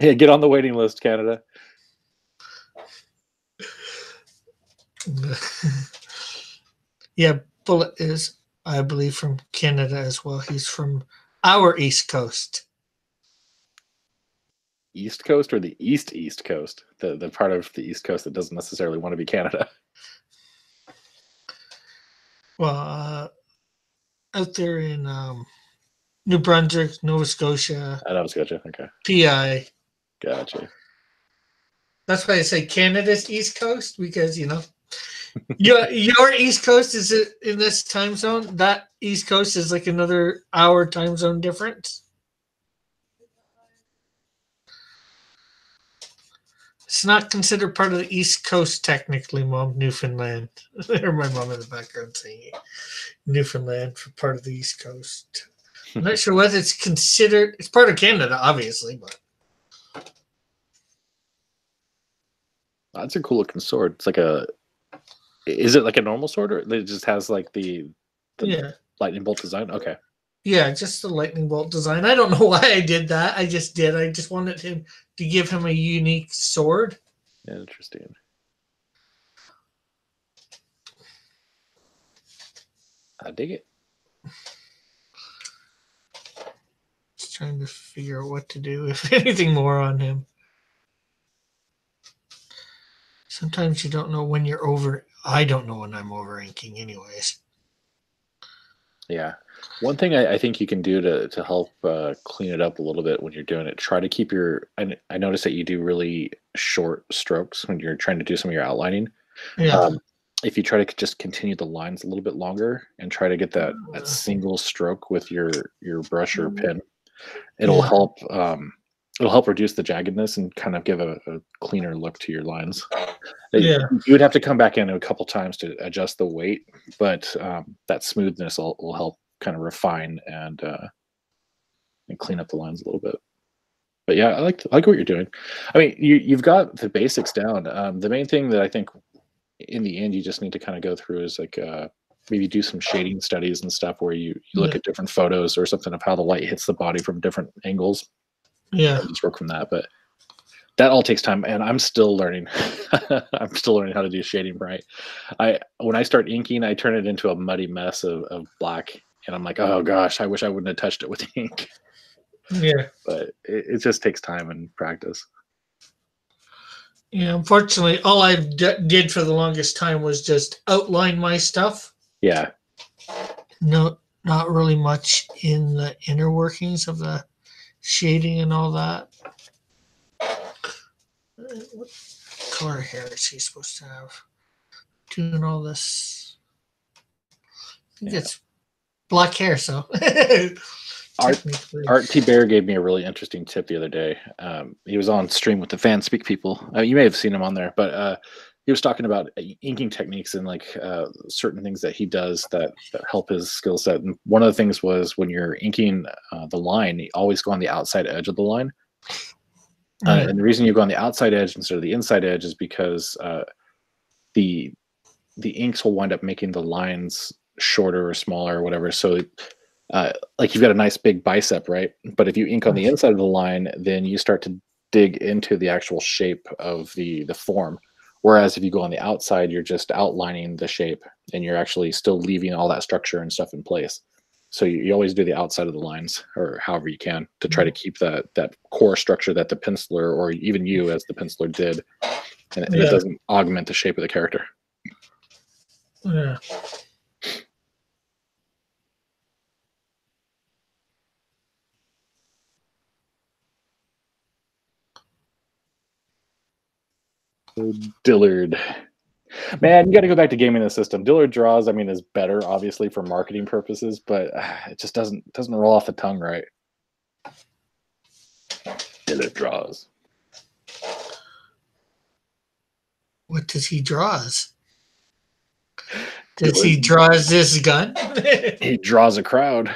Yeah, get on the waiting list, Canada. yeah, Bullet is, I believe, from Canada as well. He's from our East Coast. East Coast or the East Coast? The part of the East Coast that doesn't necessarily want to be Canada. Well, out there in New Brunswick, Nova Scotia, I know, gotcha. Okay, PI. gotcha. That's why I say Canada's East Coast, because your East Coast is in this time zone. That East Coast is like another hour time zone difference. It's not considered part of the East Coast technically, Mom. Newfoundland. Or my mom in the background saying Newfoundland for part of the East Coast. I'm not sure whether it's considered. It's part of Canada, obviously, but That's a cool looking sword. It's like a. Is it like a normal sword, or it just has like the yeah, lightning bolt design? Okay. yeah, just the lightning bolt design. I don't know why I did that. I just did. I just wanted him to give him a unique sword. Interesting. I dig it. Just trying to figure out what to do, if anything more on him. Sometimes you don't know when you're over. I don't know when I'm over inking, anyways. Yeah. One thing I think you can do to help clean it up a little bit when you're doing it, try to keep your. I notice that you do really short strokes when you're trying to do some of your outlining. Yeah, If you try to just continue the lines a little bit longer and try to get that single stroke with your brush or pen, it'll Yeah. help. It'll help reduce the jaggedness and kind of give a cleaner look to your lines. Yeah. You would have to come back in a couple times to adjust the weight, but that smoothness will help kind of refine and clean up the lines a little bit. But yeah, I like what you're doing. I mean, you've got the basics down. The main thing that I think in the end you just need to kind of go through is like maybe do some shading studies and stuff where you look at different photos or something of how the light hits the body from different angles. Yeah. Just work from that, but that all takes time, and I'm still learning. I'm still learning how to do shading right. When I start inking, I turn it into a muddy mess of black, and I'm like, oh gosh, I wish I wouldn't have touched it with ink. Yeah. But it just takes time and practice. Yeah. Unfortunately, all I did for the longest time was just outline my stuff. Yeah. No, not really much in the inner workings of the shading and all that. What color hair is he supposed to have? Doing all this. I think it's black hair, so. Art T. Bear gave me a really interesting tip the other day. He was on stream with the Fan Speak people. You may have seen him on there, but he was talking about inking techniques and like certain things that he does that help his skill set. And one of the things was when you're inking the line, you always go on the outside edge of the line. And the reason you go on the outside edge instead of the inside edge is because the inks will wind up making the lines shorter or smaller or whatever. So like you've got a nice big bicep, right? But if you ink on the inside of the line, then you start to dig into the actual shape of the form. Whereas if you go on the outside, you're just outlining the shape and you're actually still leaving all that structure and stuff in place. So you always do the outside of the lines, or however you can, to try to keep that core structure that the penciler, or even you as the penciler, did, and it doesn't augment the shape of the character. Yeah. Dillard. Man, you got to go back to gaming the system. Dillard Draws, I mean, is better, obviously, for marketing purposes, but it just doesn't roll off the tongue right. Dillard Draws. What does he draws? Does he draws this gun? He draws a crowd.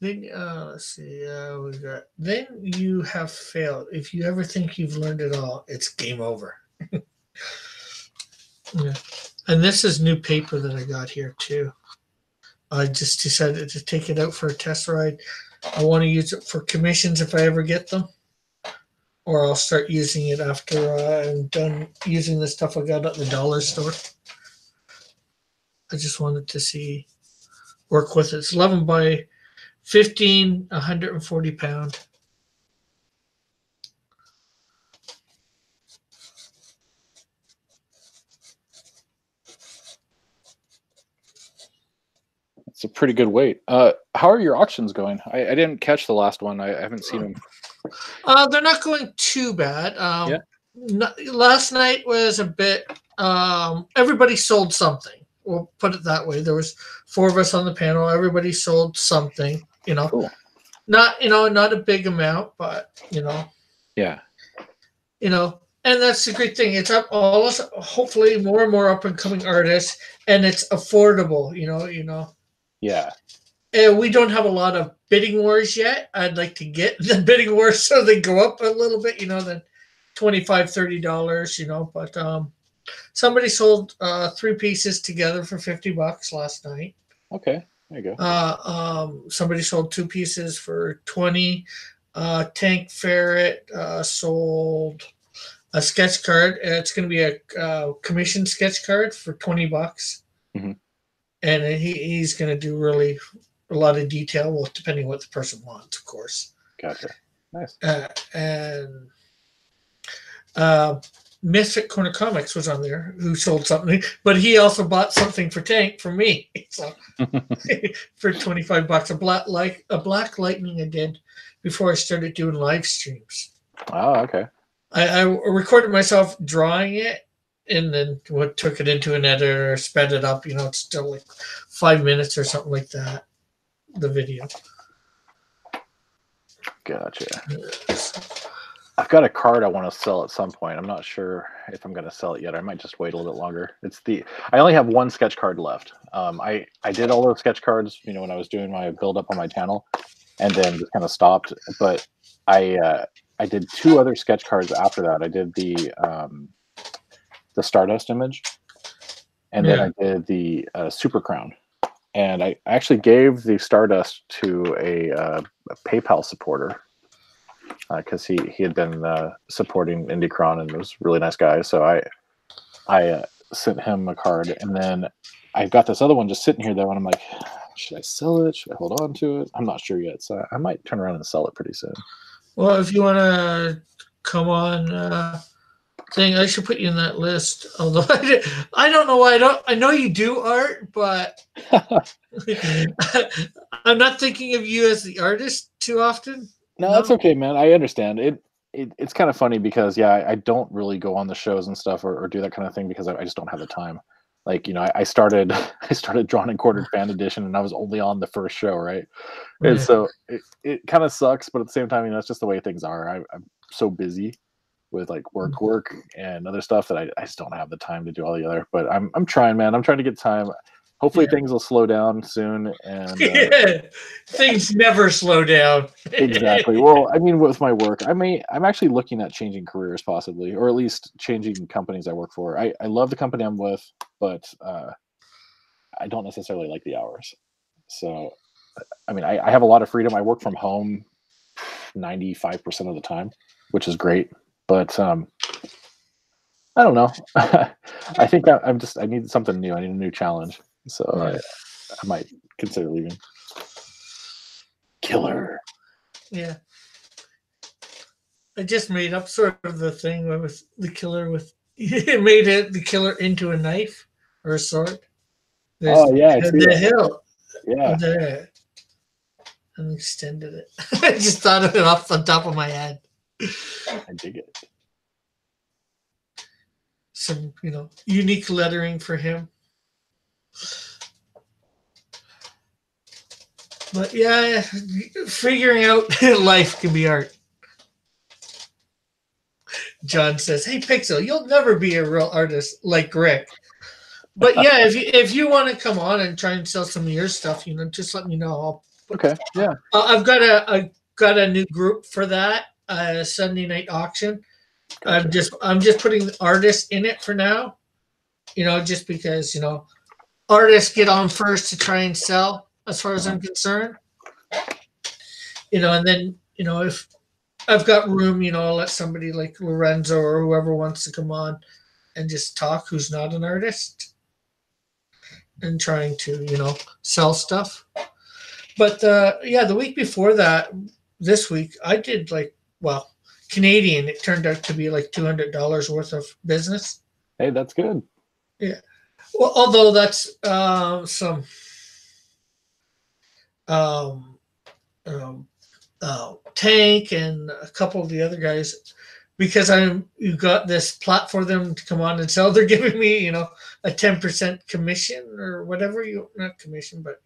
Then let's see. We got. Then you have failed. If you ever think you've learned it all, it's game over. Yeah. And this is new paper that I got here too. I just decided to take it out for a test ride. I want to use it for commissions if I ever get them, or I'll start using it after I'm done using the stuff I got at the dollar store. I just wanted to work with it. It's 11 by 15, 140 pound. It's a pretty good weight. How are your auctions going? I didn't catch the last one. I haven't seen them. They're not going too bad. Yeah. Last night was a bit. Everybody sold something. We'll put it that way. There was 4 of us on the panel. Everybody sold something. Cool. Not a big amount, but Yeah. And that's the great thing. It's up all us, hopefully more and more up and coming artists, and it's affordable. Yeah. And we don't have a lot of bidding wars yet. I'd like to get the bidding wars so they go up a little bit, then $25, $30, but somebody sold 3 pieces together for $50 last night. Okay. There you go. Somebody sold 2 pieces for 20. Tank Ferret sold a sketch card. It's going to be a commission sketch card for $20. Mm-hmm. And he's going to do really a lot of detail, well, depending what the person wants, of course. Gotcha. Nice. And Misfit Corner Comics was on there, who sold something, but he also bought something for Tank for me, so for $25. A Black Lightning I did before I started doing live streams. Oh, okay. I recorded myself drawing it, and then took it into an editor, sped it up. It's still like 5 minutes or something like that. The video. Gotcha. I've got a card I want to sell at some point. I'm not sure if I'm going to sell it yet. I might just wait a little bit longer. I only have 1 sketch card left. I did all those sketch cards, when I was doing my build up on my channel, and then just kind of stopped. But I did 2 other sketch cards after that. I did the Stardust image, and then I did the Super Crown. And I actually gave the Stardust to a PayPal supporter because he had been supporting Indicron and was a really nice guy. So I sent him a card, and then I got this other one just sitting here though, and I'm like, should I sell it? Should I hold on to it? I'm not sure yet, so I might turn around and sell it pretty soon. Well, if you want to come on thing, I should put you in that list. Although I don't know why I know you do art, but I'm not thinking of you as the artist too often. No, that's okay, man. I understand. It's kind of funny because I don't really go on the shows and stuff or do that kind of thing because I just don't have the time. Like, I started Drawn and Quartered Fan Edition, and I was only on the first show, right? And so it kind of sucks, but at the same time, it's just the way things are. I'm so busy with like work and other stuff that I just don't have the time to do all the other. But I'm trying, man. I'm trying to get time. Hopefully things will slow down soon. And things never slow down. Exactly. Well, with my work, I'm actually looking at changing careers possibly, or at least changing companies I work for. I love the company I'm with, but I don't necessarily like the hours. So, I have a lot of freedom. I work from home 95% of the time, which is great. But I don't know. I think I need something new. I need a new challenge. So I might consider leaving. Killer. Yeah. I just made up sort of the thing with the killer it made the killer into a knife or a sword. I see the that. hill. Yeah. There. And extended it. I just thought of it off the top of my head. I dig it. Some, unique lettering for him. But figuring out life can be art. John says, "Hey, Pixel, you'll never be a real artist like Rick." But yeah, if you want to come on and try and sell some of your stuff, just let me know. Okay. Yeah. I've got a new group for that Sunday night auction. Gotcha. I'm just putting artists in it for now. Just because artists get on first to try and sell, as far as I'm concerned. And then if I've got room, I'll let somebody like Lorenzo or whoever wants to come on and just talk, who's not an artist, and trying to sell stuff. But yeah, the week before that, this week I did Canadian. It turned out to be like $200 worth of business. Hey, that's good. Yeah. Well, although that's some Tank and a couple of the other guys, because you got this plot for them to come on and sell. They're giving me a 10% commission or whatever, not commission, but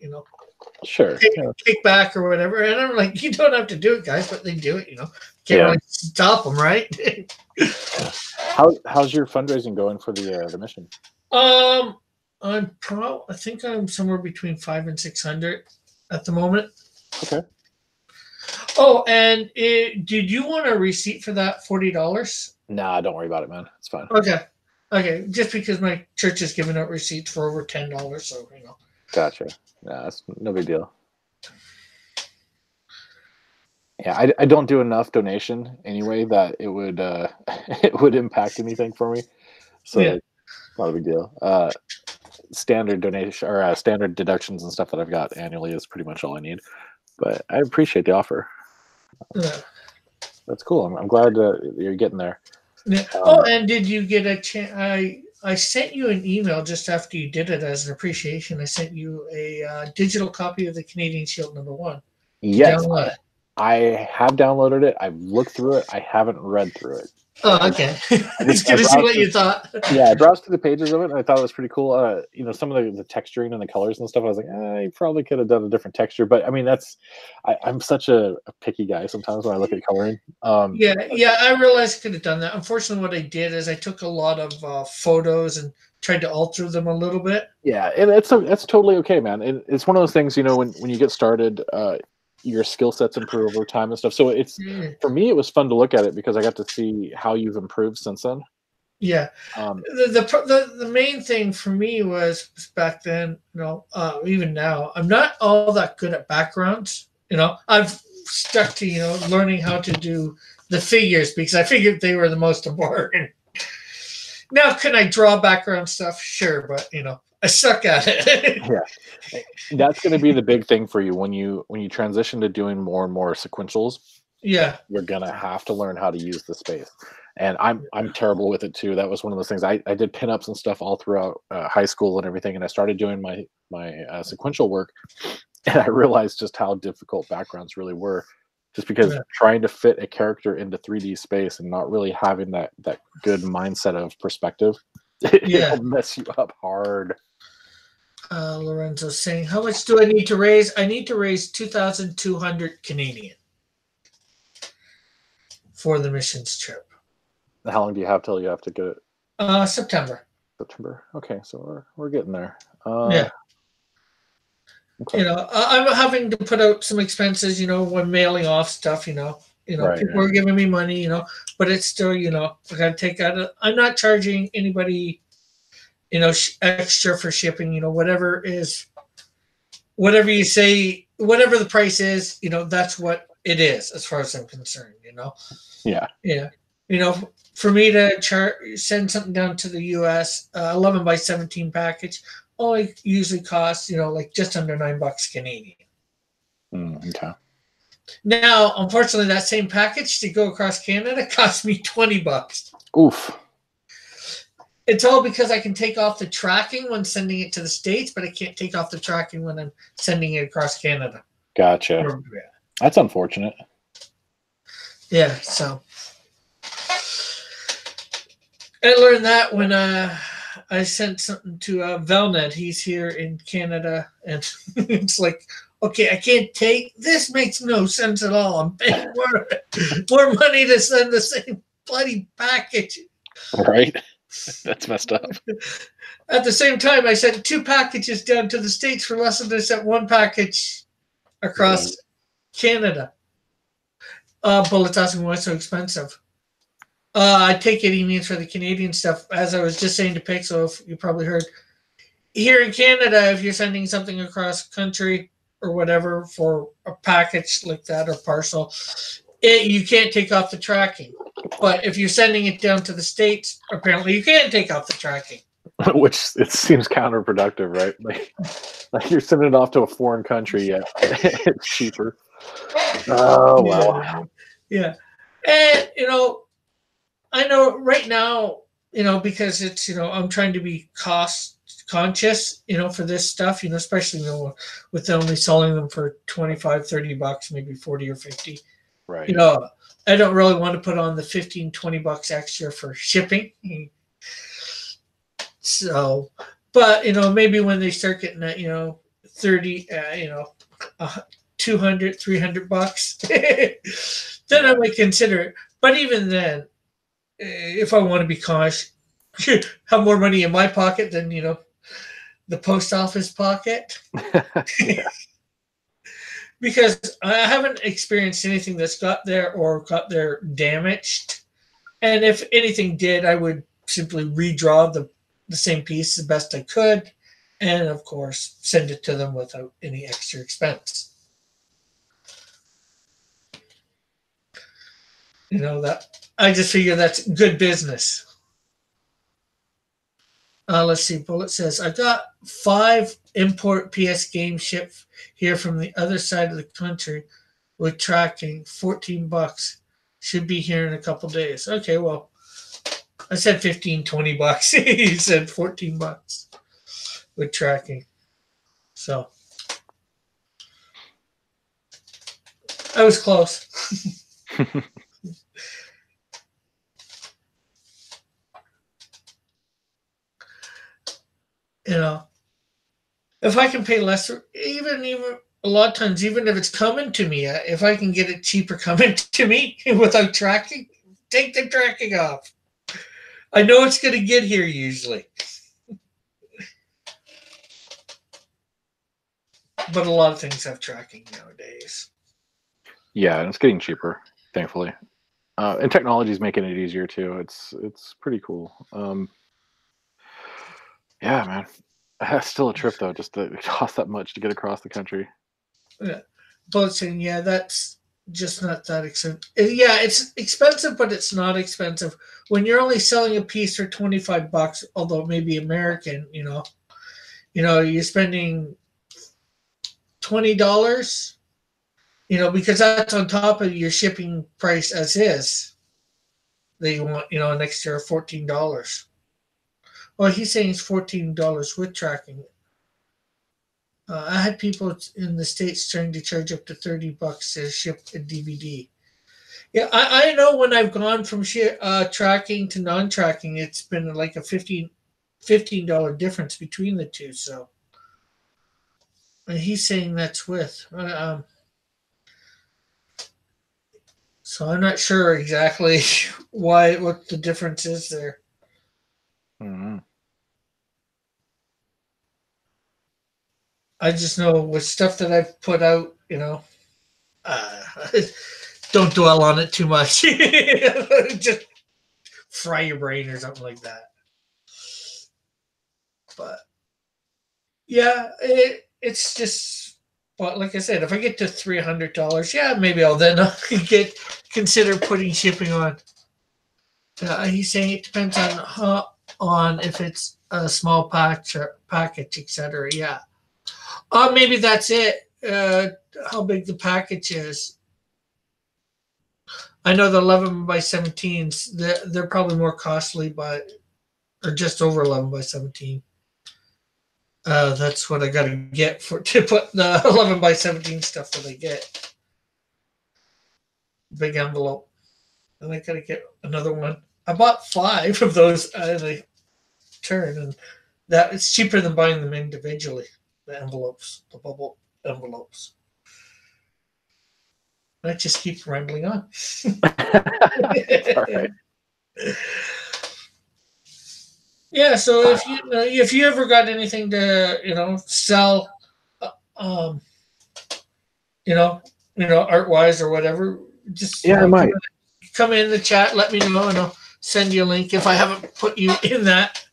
Sure. kickback or whatever. And I'm like, you don't have to do it, guys, but they do it. Can't really stop them, right? How's your fundraising going for the mission? I think I'm somewhere between 500 and 600 at the moment. Okay. Oh, and did you want a receipt for that $40? Nah, don't worry about it, man. It's fine. Okay. Just because my church is giving out receipts for over $10, so Gotcha. Nah, that's no big deal. Yeah, I don't do enough donation anyway that it would it would impact anything for me. So Yeah. not a big deal. Standard donation or standard deductions and stuff that I've got annually is pretty much all I need. But I appreciate the offer. Yeah. That's cool. I'm glad you're getting there. Yeah. And did you get a chance? I sent you an email just after you did it as an appreciation. I sent you a digital copy of the Canadian Shield #1. Yes, I have downloaded it. I've looked through it. I haven't read through it. Oh, okay. I was going to see what you thought. Yeah, I browsed through the pages of it, and I thought it was pretty cool. Some of the texturing and the colors and stuff, I was like, you probably could have done a different texture. But, I mean, I'm such a picky guy sometimes when I look at coloring. Yeah, I realized I could have done that. Unfortunately, what I did is I took a lot of photos and tried to alter them a little bit. Yeah, and that's totally okay, man. It's one of those things, when you get started, your skill sets improve over time and stuff. So for me, it was fun to look at it because I got to see how you've improved since then. Yeah. The main thing for me was back then, even now, I'm not all that good at backgrounds. I've stuck to, learning how to do the figures because I figured they were the most important. Now, can I draw background stuff? Sure, but I suck at it. Yeah, that's going to be the big thing for you when you transition to doing more and more sequentials. Yeah, you're gonna have to learn how to use the space, and I'm terrible with it too. That was one of those things. I did pinups and stuff all throughout high school and everything, and I started doing my sequential work, and I realized just how difficult backgrounds really were. Just because trying to fit a character into 3D space and not really having that good mindset of perspective, it'll mess you up hard. Lorenzo saying, how much do I need to raise? I need to raise 2,200 Canadian for the missions trip. How long do you have till you have to get it? September. Okay, so we're getting there. Yeah. Okay. I'm having to put out some expenses, when mailing off stuff, right, people are giving me money, but it's still, I got to take out. I'm not charging anybody, extra for shipping, whatever you say, whatever the price is, that's what it is as far as I'm concerned, Yeah. Yeah. For me to send something down to the US, 11 by 17 package, only usually costs, just under $9 Canadian. Okay. Now, unfortunately, that same package to go across Canada cost me $20. Oof. It's all because I can take off the tracking when sending it to the States, but I can't take off the tracking when I'm sending it across Canada. Gotcha. That's unfortunate. Yeah, so I learned that when I sent something to Velnet. He's here in Canada, and it's like, okay, I can't take this. Makes no sense at all. I'm paying more money to send the same bloody package. Right? That's messed up. At the same time, I sent 2 packages down to the States for less than I sent 1 package across Canada. Bullet's asking why it's so expensive. I take it he means for the Canadian stuff. As I was just saying to Pixel, if you probably heard, here in Canada, if you're sending something across country or whatever for a package like that or parcel, you can't take off the tracking. But if you're sending it down to the States, apparently you can take off the tracking. Which it seems counterproductive, right? Like you're sending it off to a foreign country, yeah, it's cheaper. Oh wow. Yeah. And I know right now, because it's I'm trying to be cost conscious, for this stuff, especially with only selling them for $25-$30, maybe 40 or 50. Right. I don't really want to put on the $15-$20 extra for shipping. So, but maybe when they start getting at 30, $200-$300, then I might consider it. But even then, if I want to be cautious, have more money in my pocket than the post office pocket. Yeah. Because I haven't experienced anything that's got there damaged. And if anything did, I would simply redraw the same piece the best I could. And of course, send it to them without any extra expense. That I just figure that's good business. Let's see. Bullet says, I got 5 import PS games shipped here from the other side of the country with tracking, $14. Should be here in a couple days. Okay, well, I said $15-$20. He said $14 with tracking. So I was close. If I can pay less, even a lot of times, even if it's coming to me, if I can get it cheaper coming to me without tracking, take the tracking off. I know it's going to get here usually. But a lot of things have tracking nowadays. Yeah, and it's getting cheaper, thankfully. And technology is making it easier too. It's pretty cool. Yeah, man. That's still a trip though, just to cost that much to get across the country. Yeah. But saying, yeah, that's just not that expensive. Yeah, it's expensive, but it's not expensive. When you're only selling a piece for $25, although it may be American, you're spending $20, because that's on top of your shipping price as is. They want, an extra $14. Well, he's saying it's $14 with tracking. I had people in the States trying to charge up to $30 to ship a DVD. Yeah, I know when I've gone from tracking to non-tracking, it's been like a $15 difference between the two. So he's saying that's with. So I'm not sure exactly what the difference is there. Mm-hmm. I just know with stuff that I've put out, don't dwell on it too much. Just fry your brain or something like that. But yeah, it's just, well, like I said, if I get to $300, yeah, maybe I'll then consider putting shipping on. He's saying it depends on if it's a small package, etc. Yeah. Maybe that's it. How big the package is. I know the 11 by 17s, they're probably more costly, or just over 11 by 17. That's what I got to get to put the 11 by 17 stuff that I get. Big envelope. And I got to get another one. I bought 5 of those in a turn, and that it's cheaper than buying them individually. The envelopes, the bubble envelopes. I just keep rambling on. All right. Yeah, so if you ever got anything to sell, uh, um, art wise or whatever, just Yeah, I might. come in the chat, let me know, and I'll send you a link if I haven't put you in that.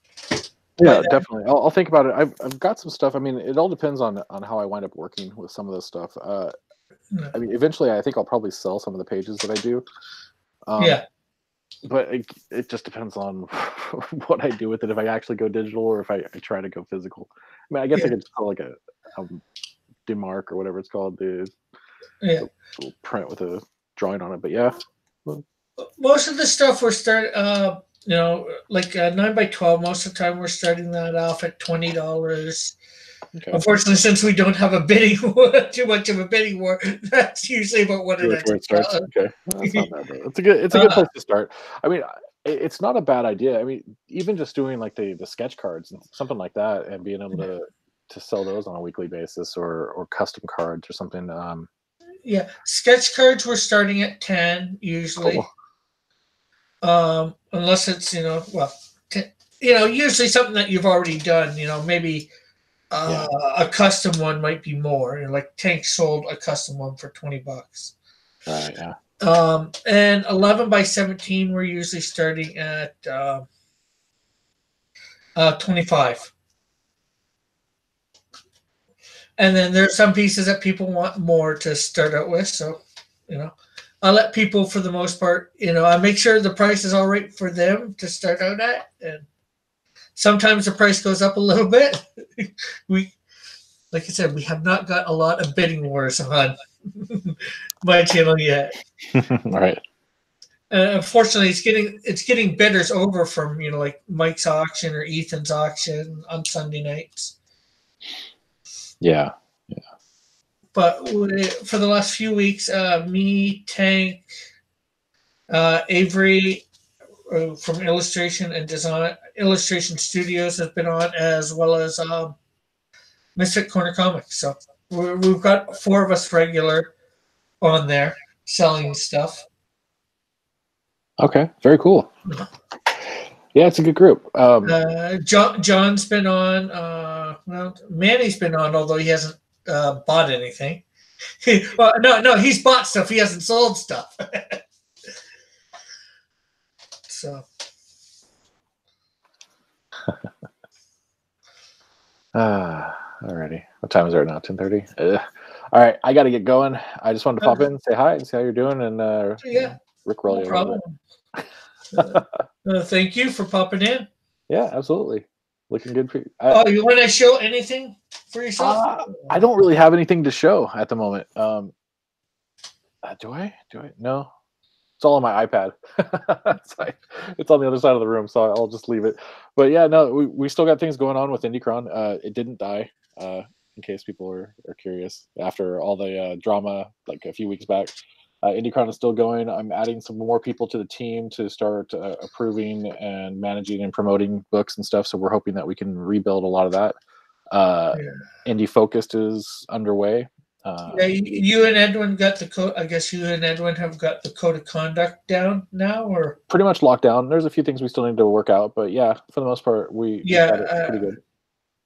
Yeah, definitely. I'll think about it. I've got some stuff. I mean, it all depends on how I wind up working with some of this stuff. I mean, eventually, I think I'll probably sell some of the pages that I do. Yeah, But it just depends on what I do with it. If I actually go digital or if I try to go physical. I mean, I guess I could just call like a demarc or whatever it's called, the little print with a drawing on it. But yeah, most of the stuff we're starting, like 9x12. Most of the time, we're starting that off at $20. okay. Unfortunately, since we don't have a bidding too much of a bidding war, that's usually about what Where it starts. Okay, well, that's not bad though. It's a good place to start. I mean, it's not a bad idea. I mean, even just doing like the sketch cards and something like that, and being able to sell those on a weekly basis or custom cards or something. Yeah, sketch cards we're starting at 10 usually. Cool. Unless it's usually something that you've already done. Maybe a custom one might be more. Like Tank sold a custom one for $20. Right. Yeah. And 11x17 we're usually starting at 25. And then there's some pieces that people want more to start out with. So, I'll let people, for the most part, I make sure the price is all right for them to start out at. And sometimes the price goes up a little bit. Like I said, we have not got a lot of bidding wars on my channel yet. Right. Unfortunately, it's getting bidders over from like Mike's auction or Ethan's auction on Sunday nights. Yeah. But for the last few weeks, me, Tank, Avery from Illustration and Design Illustration Studios has been on, as well as Misfit Corner Comics. So we've got 4 of us regular on there selling stuff. Okay, very cool. Yeah, it's a good group. John's been on. Well, Manny's been on, although he hasn't bought anything. Well, no, he's bought stuff. He hasn't sold stuff. So. Alrighty. What time is it now? 10:30. All right, I got to get going. I just wanted to pop in, say hi, and see how you're doing, and Rick roll you. No problem. Thank you for popping in. Yeah, absolutely. Looking good for you. You want to show anything for yourself? I don't really have anything to show at the moment. Do I? No. It's all on my iPad. It's on the other side of the room, so I'll just leave it. But yeah, no, we still got things going on with IndieCron. It didn't die, in case people are curious. After all the drama, like a few weeks back, IndieCron is still going. I'm adding some more people to the team to start approving and managing and promoting books and stuff. So we're hoping that we can rebuild a lot of that. Indie Focused is underway. You and Edwin got the code. I guess you and Edwin have got the code of conduct down now, or pretty much locked down. There's a few things we still need to work out, but yeah, for the most part, we got it pretty good.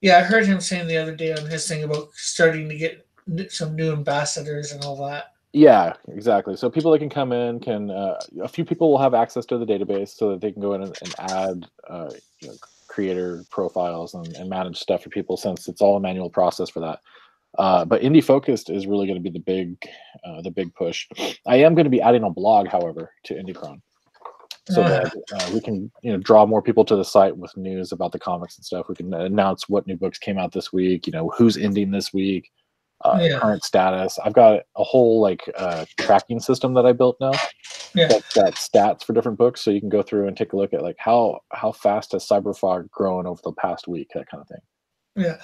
Yeah, I heard him saying the other day on his thing about starting to get some new ambassadors and all that. Yeah, exactly. So people that can come in can a few people will have access to the database so that they can go in and add creator profiles and manage stuff for people, since it's all a manual process for that. But Indie Focused is really going to be the big push. I am going to be adding a blog, however, to IndieCron, so that we can draw more people to the site with news about the comics and stuff. We can announce what new books came out this week, who's ending this week, current status. I've got a whole tracking system that I built now. That's got stats for different books, so you can go through and take a look at how fast has Cyberfog grown over the past week, that kind of thing. Yeah.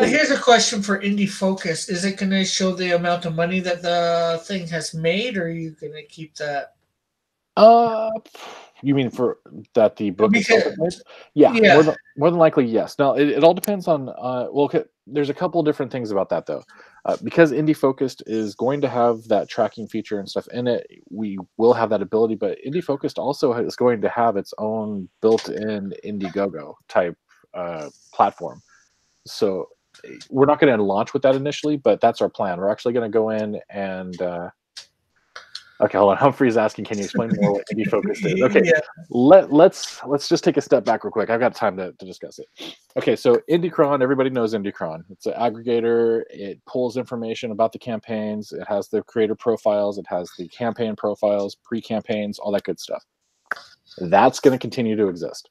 Here's a question for Indie Focus. Is it going to show the amount of money that the thing has made, or are you going to keep that? You mean for that the book itself is made? Because Yeah, yeah, more than likely, yes. Now it all depends on well, there's a couple different things about that though. Because Indie Focused is going to have that tracking feature and stuff in it, we will have that ability. But Indie Focused also is going to have its own built-in Indiegogo type platform. So we're not going to launch with that initially, but that's our plan. We're actually going to go in and okay, hold on. Humphrey's asking, can you explain more what Indie Focused is? Okay, yeah, let's just take a step back real quick. I've got time to discuss it. Okay, so IndieCron, everybody knows IndieCron. It's an aggregator. It pulls information about the campaigns. It has the creator profiles. It has the campaign profiles, pre-campaigns, all that good stuff. That's going to continue to exist.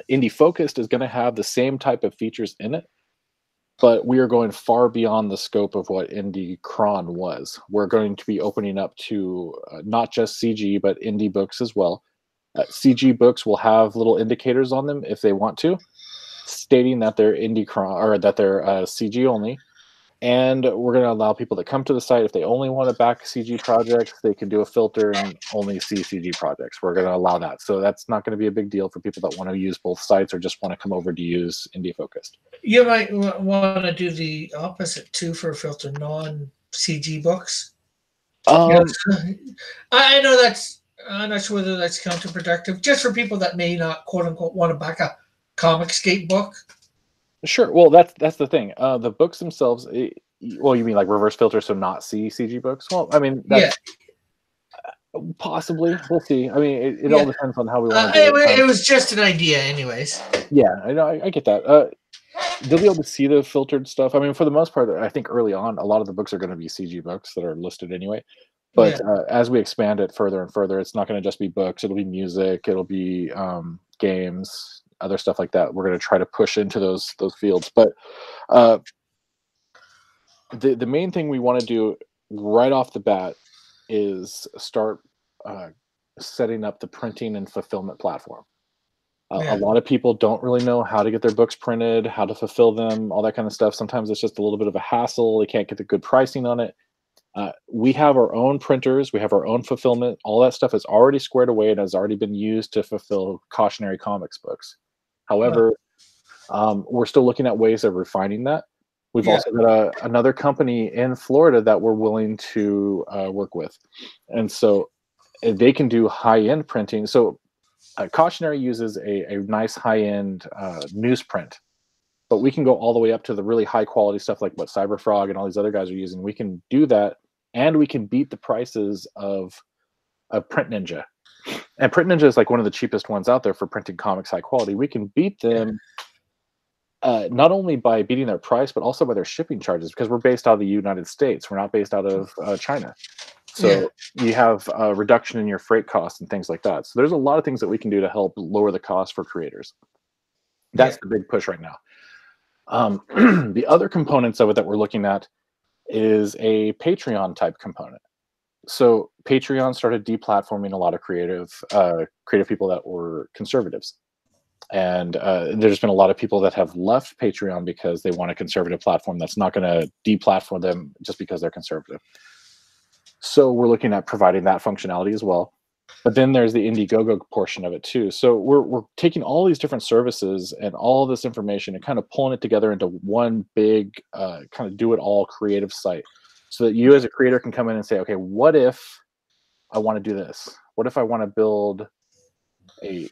Indie Focused is going to have the same type of features in it, but we are going far beyond the scope of what IndieCron was. We're going to be opening up to not just CG, but indie books as well. CG books will have little indicators on them if they want to, stating that they're IndieCron or that they're CG only. And we're going to allow people that come to the site, if they only want to back CG projects, they can do a filter and only see CG projects. We're going to allow that. So that's not going to be a big deal for people that want to use both sites or just want to come over to use Indie Focused. you might want to do the opposite too for filter non-CG books. Yes. I know that's. I'm not sure whether that's counterproductive, just for people that may not "quote unquote" want to back a Comicsgate book. Sure. Well, that's the thing. The books themselves. Well, you mean like reverse filter, so not see CG books? Well, I mean that's possibly. We'll see. I mean, it all depends on how we want to do it. It was just an idea, anyways. Yeah, I know. I get that. They'll be able to see the filtered stuff. I mean, for the most part, I think early on, a lot of the books are going to be CG books that are listed anyway. But as we expand it further and further, it's not going to just be books. It'll be music. It'll be games, other stuff like that. We're going to try to push into those fields. But the main thing we want to do right off the bat is start setting up the printing and fulfillment platform. A lot of people don't really know how to get their books printed, how to fulfill them, all that kind of stuff. Sometimes it's just a little bit of a hassle. They can't get the good pricing on it. We have our own printers. We have our own fulfillment. All that stuff is already squared away and has already been used to fulfill Cautionary Comics books. However, we're still looking at ways of refining that. We've also got another company in Florida that we're willing to work with. And so they can do high-end printing. So Cautionary uses a nice high-end newsprint, but we can go all the way up to the really high-quality stuff like what Cyberfrog and all these other guys are using. We can do that, and we can beat the prices of Print Ninja. And Print Ninja is like one of the cheapest ones out there for printing comics high quality. We can beat them not only by beating their price, but also by their shipping charges, because we're based out of the United States. We're not based out of China. So you have a reduction in your freight costs and things like that. So there's a lot of things that we can do to help lower the cost for creators. That's the big push right now. The other components of it that we're looking at is a Patreon type component. So Patreon started deplatforming a lot of creative people that were conservatives. And there's been a lot of people that have left Patreon because they want a conservative platform that's not going to deplatform them just because they're conservative. So we're looking at providing that functionality as well. But then there's the Indiegogo portion of it too. So we're taking all these different services and all this information and kind of pulling it together into one big kind of do-it-all creative site, so that you as a creator can come in and say, okay, what if I want to do this? What if I want to build a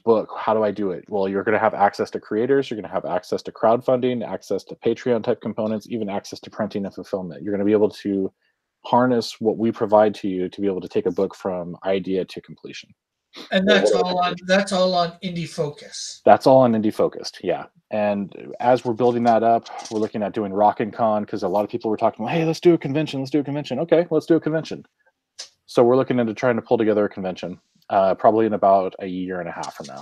book? How do I do it? Well, you're going to have access to creators. You're going to have access to crowdfunding, access to Patreon type components, even access to printing and fulfillment. You're going to be able to harness what we provide to you to be able to take a book from idea to completion. And that's all on Indie Focus. That's all on Indie Focused, yeah. And as we're building that up, we're looking at doing Rockin' because a lot of people were talking, hey, let's do a convention. Let's do a convention. Okay, let's do a convention. So we're looking into trying to pull together a convention, probably in about a year and a half from now.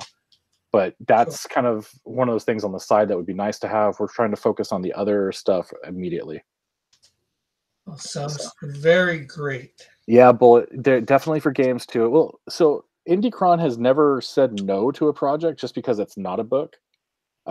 But that's kind of one of those things on the side that would be nice to have. We're trying to focus on the other stuff immediately. Sounds very great. Yeah, Bullet. They're definitely for games too. Well, so IndieCron has never said no to a project just because it's not a book.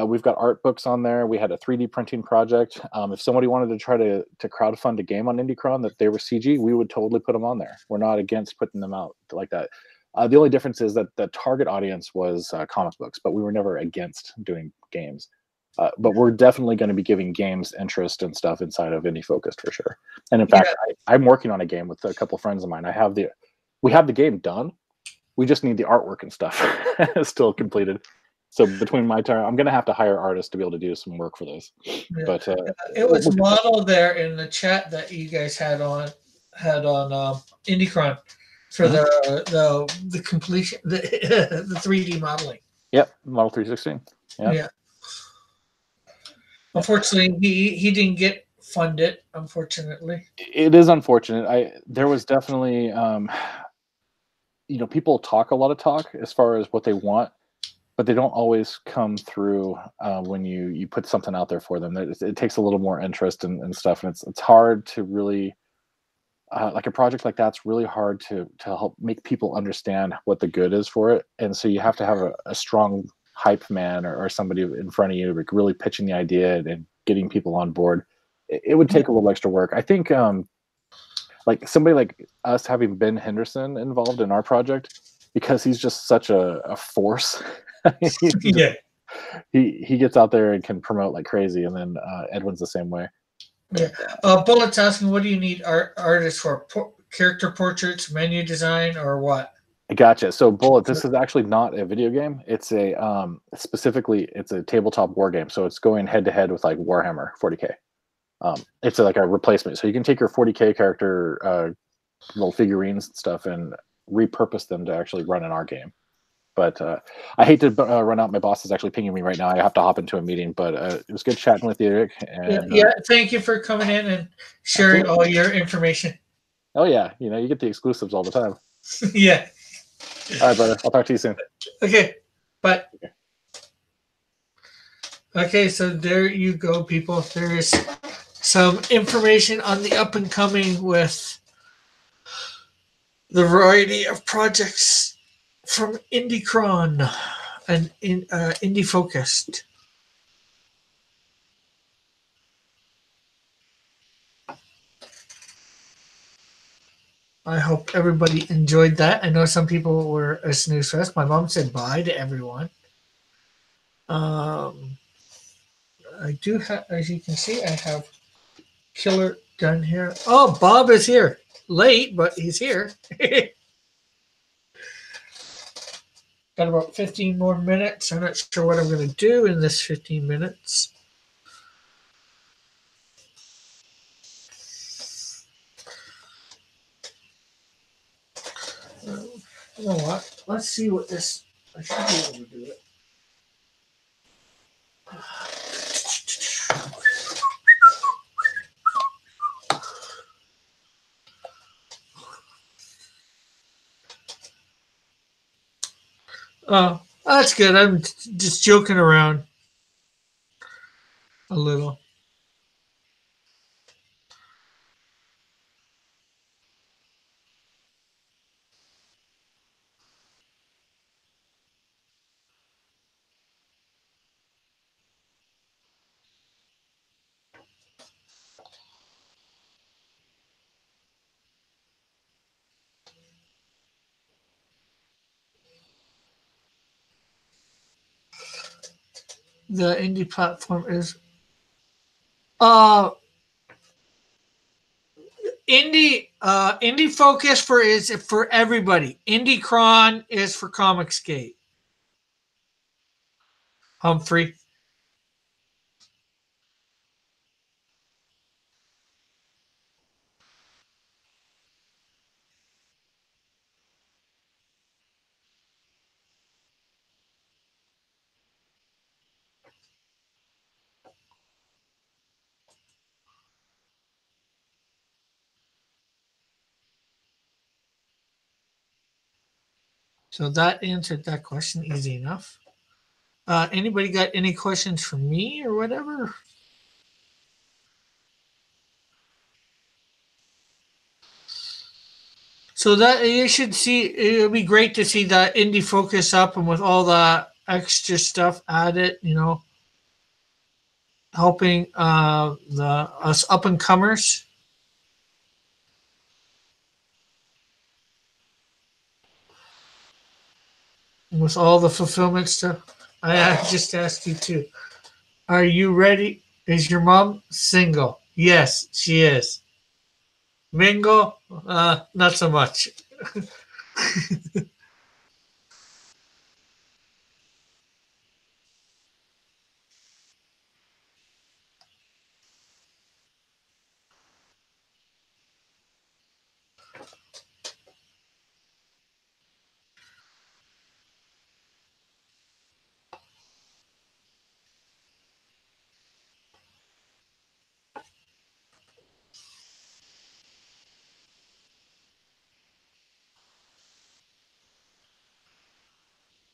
We've got art books on there. We had a 3D printing project. If somebody wanted to try to crowdfund a game on IndieCron that they were CG, we would totally put them on there. We're not against putting them out like that. The only difference is that the target audience was comic books, but we were never against doing games. But we're definitely going to be giving games interest and stuff inside of Indie Focused for sure. And in fact, I'm working on a game with a couple friends of mine. We have the game done. We just need the artwork and stuff still completed. So between my time, I'm going to have to hire artists to be able to do some work for those. Yeah. But it was modeled there in the chat that you guys had on IndieCron for the completion, the 3D modeling. Yep, Model 316. Yep. Yeah. Unfortunately, he didn't get funded. Unfortunately, it is unfortunate. There was definitely, people talk a lot of talk as far as what they want, but they don't always come through when you put something out there for them. It takes a little more interest and stuff, and it's hard to really. Like a project like that's really hard to help make people understand what the good is for it. And so you have to have a strong hype man or somebody in front of you really pitching the idea and getting people on board. It would take a little extra work. I think like somebody like us having Ben Henderson involved in our project, because he's just such a force. Yeah. He gets out there and can promote like crazy. And then Edwin's the same way. Yeah. Bullet's asking, what do you need artists for? Character portraits, menu design, or what? Gotcha. So Bullet, this is actually not a video game. It's a specifically it's a tabletop war game. So it's going head to head with like Warhammer 40K. It's like a replacement. So you can take your 40K character little figurines and stuff and repurpose them to actually run in our game. But I hate to run out. My boss is actually pinging me right now. I have to hop into a meeting, but it was good chatting with you, Eric. And, thank you for coming in and sharing all your information. Oh, yeah. You get the exclusives all the time. Yeah. All right, brother. I'll talk to you soon. Okay. Bye. Okay, so there you go, people. There is some information on the up and coming with the variety of projects from IndieCron and Indie Focused. I hope everybody enjoyed that. I know some people were a snooze fest. My mom said bye to everyone. I do have, as you can see, I have Killer done here. Oh, Bob is here. Late, but he's here. Got about 15 more minutes. I'm not sure what I'm going to do in this 15 minutes. You know what? Let's see what this. I should be able to do it. Oh, that's good. I'm just joking around a little. The indie platform is indie focus is for everybody. IndieCron is for Comicsgate. Humphrey. So that answered that question easy enough. Anybody got any questions for me or whatever? So that you should see, it would be great to see that indie focus up and with all the extra stuff added, helping us up and comers. with all the fulfillment stuff. I just asked you too. Are you ready? Is your mom single? Yes, she is. Mingle? Not so much.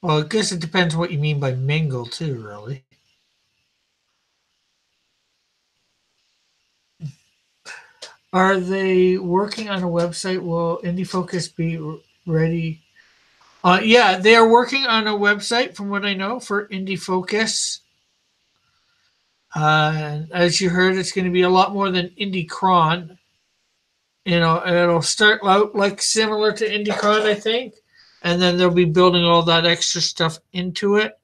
Well, I guess it depends what you mean by mingle too, really. Are they working on a website? Will IndieFocus be ready? Yeah, they are working on a website, from what I know, for IndieFocus. As you heard, it's going to be a lot more than IndieCron. You know, it'll start out like similar to IndieCron, I think, and then they'll be building all that extra stuff into it.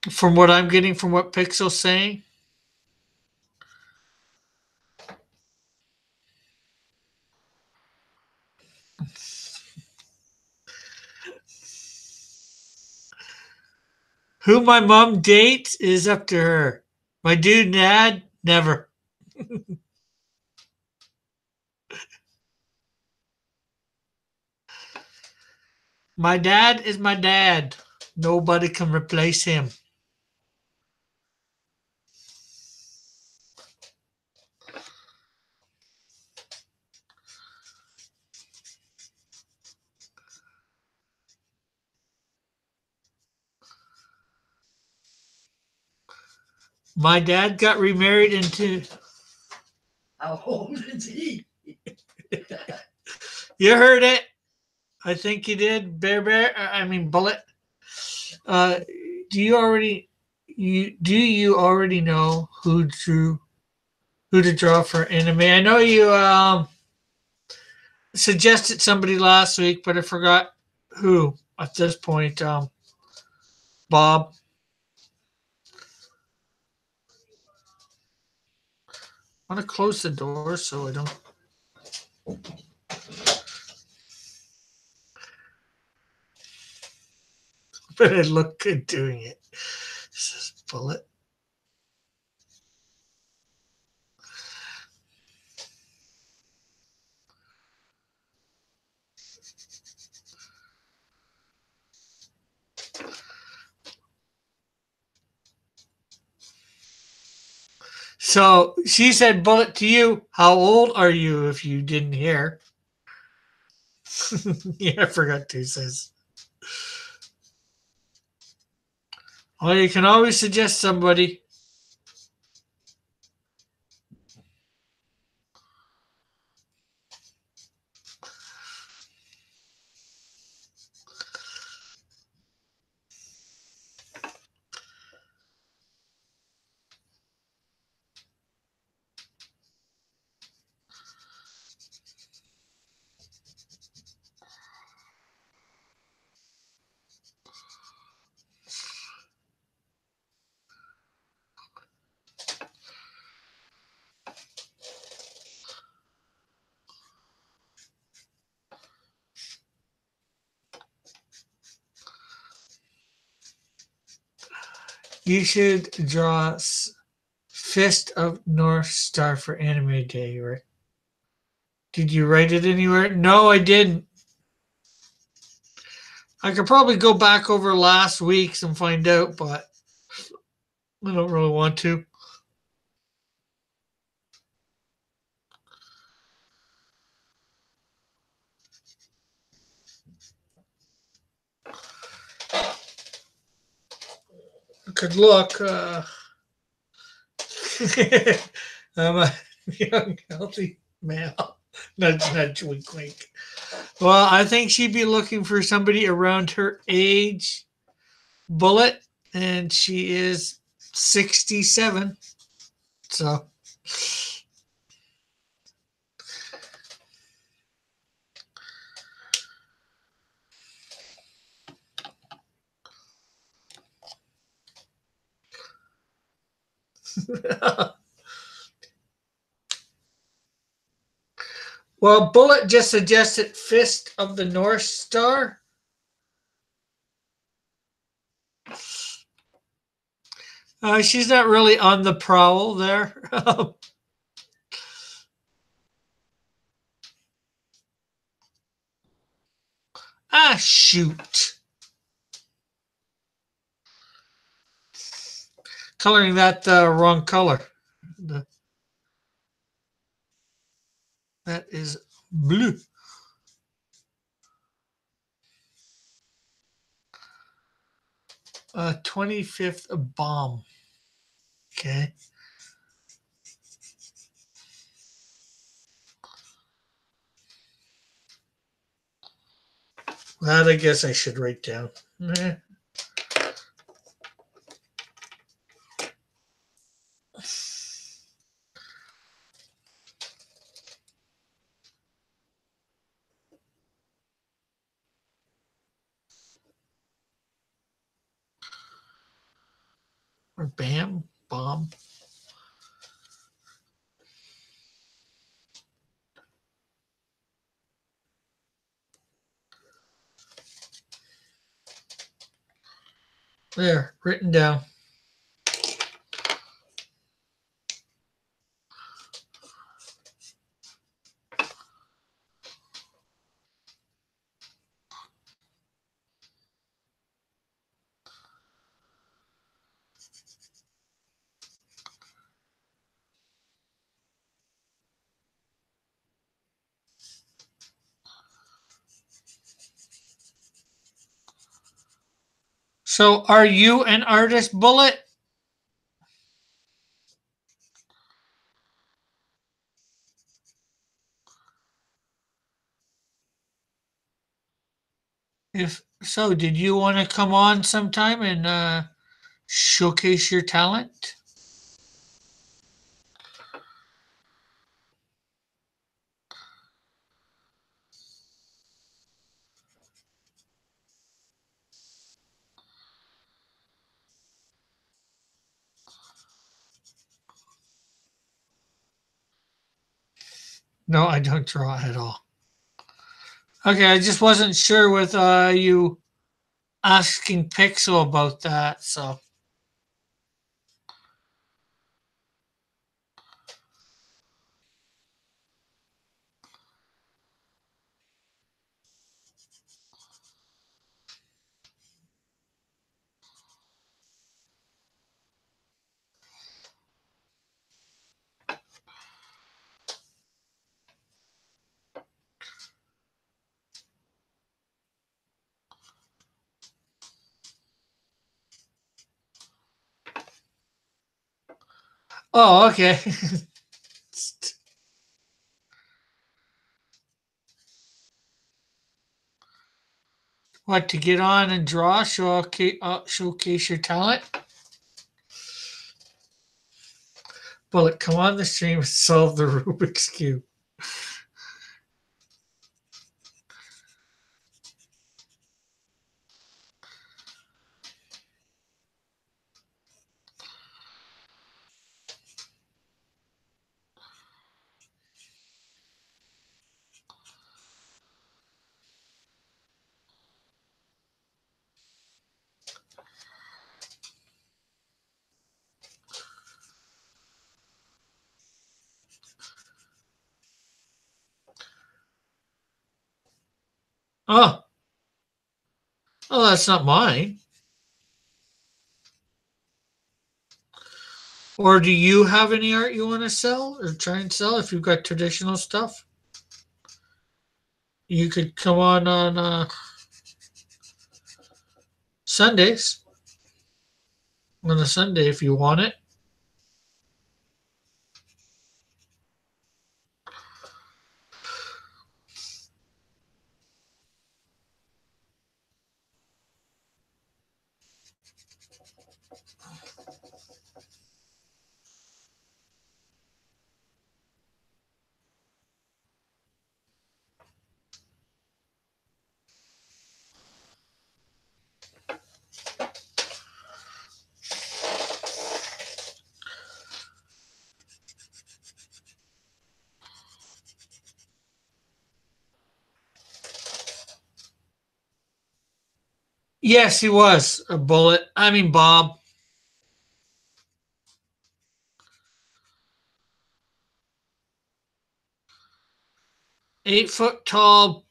From what I'm getting from what Pixel's saying. Who my mom dates is up to her. My dude Nad, never. My dad is my dad. Nobody can replace him. My dad got remarried into. How old is he? You heard it. I think you did. I mean Bullet. Do you already know who to draw for anime? I know you suggested somebody last week, but I forgot who at this point. Bob. I want to close the door so I don't. But it looked good doing it. This is Bullet. So she said, Bullet to you, how old are you if you didn't hear? Yeah, I forgot to, says. Well, you can always suggest somebody. You should draw Fist of North Star for Anime Day, right? Did you write it anywhere? No, I didn't. I could probably go back over last week's and find out, but I don't really want to. I could look. I'm a young, healthy male. Nudge, wink, wink. Well, I think she'd be looking for somebody around her age, Bullet, and she is 67. So Well, Bullet just suggested Fist of the North Star. She's not really on the prowl there. Shoot. Coloring that wrong color. That is blue. Uh, 25th bomb. Okay. That I guess I should write down. Or bam, bomb. There, written down. So, are you an artist, Bullet? If so, did you want to come on sometime and showcase your talent? No, I don't draw at all. Okay, I just wasn't sure with you asking Pixel about that, so. Oh, okay. What, to get on and draw, showcase your talent? Bullet, come on the stream and solve the Rubik's Cube. Oh, oh, that's not mine. Or do you have any art you want to sell or try and sell if you've got traditional stuff? You could come on Sundays. On a Sunday if you want it. Yes, he was a bullet. I mean, Bob. 8 foot tall,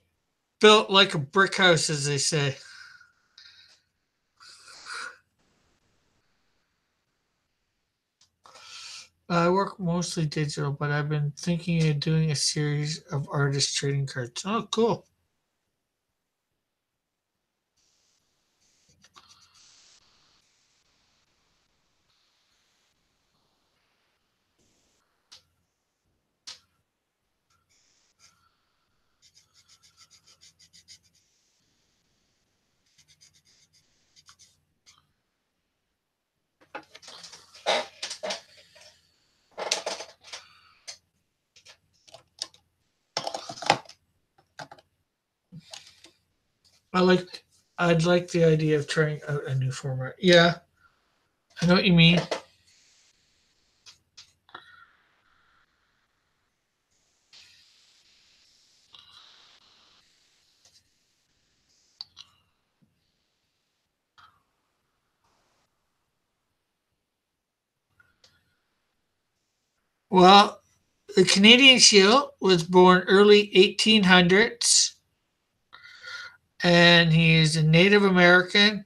built like a brick house, as they say. I work mostly digital, but I've been thinking of doing a series of artist trading cards. Oh, cool. I like. I'd like the idea of trying out a new format. Yeah, I know what you mean. Well, the Canadian Shield was born early 1800s, and he's a Native American.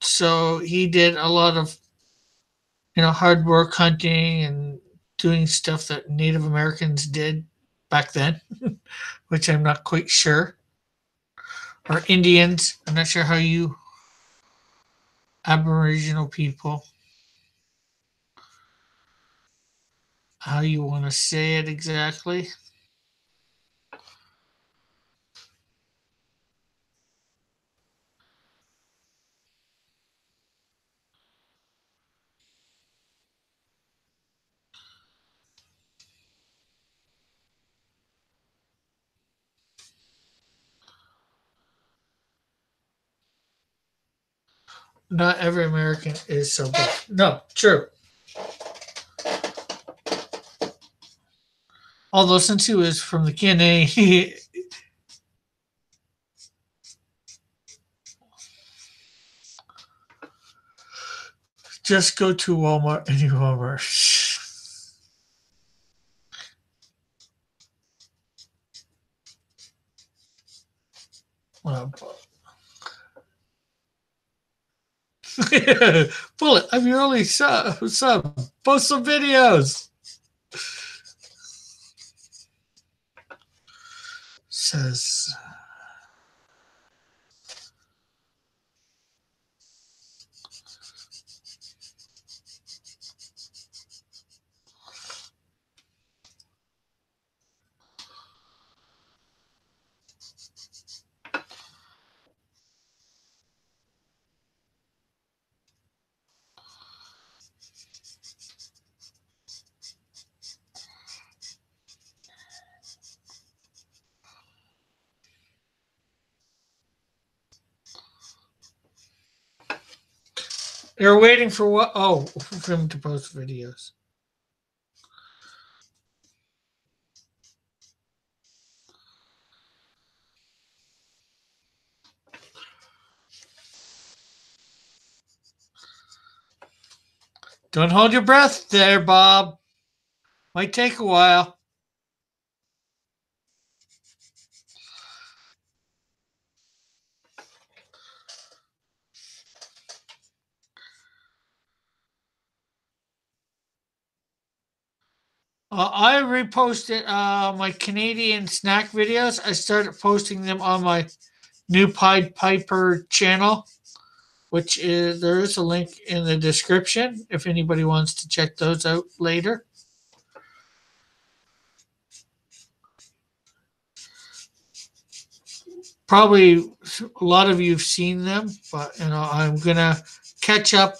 So he did a lot of hard work hunting and doing stuff that Native Americans did back then, which I'm not quite sure. Or Indians. I'm not sure how you Aboriginal people, how you want to say it exactly. Not every American is so bad. No, true. Although since he was from the KNA, he just go to Walmart, any Walmart. Well, Bullet, I'm your only sub. Post some videos. Says they're waiting for what? Oh, for him to post videos. Don't hold your breath there, Bob. Might take a while. I reposted my Canadian snack videos. I started posting them on my new Pied Piper channel, which is there is a link in the description if anybody wants to check those out later. Probably a lot of you've seen them, but I'm gonna catch up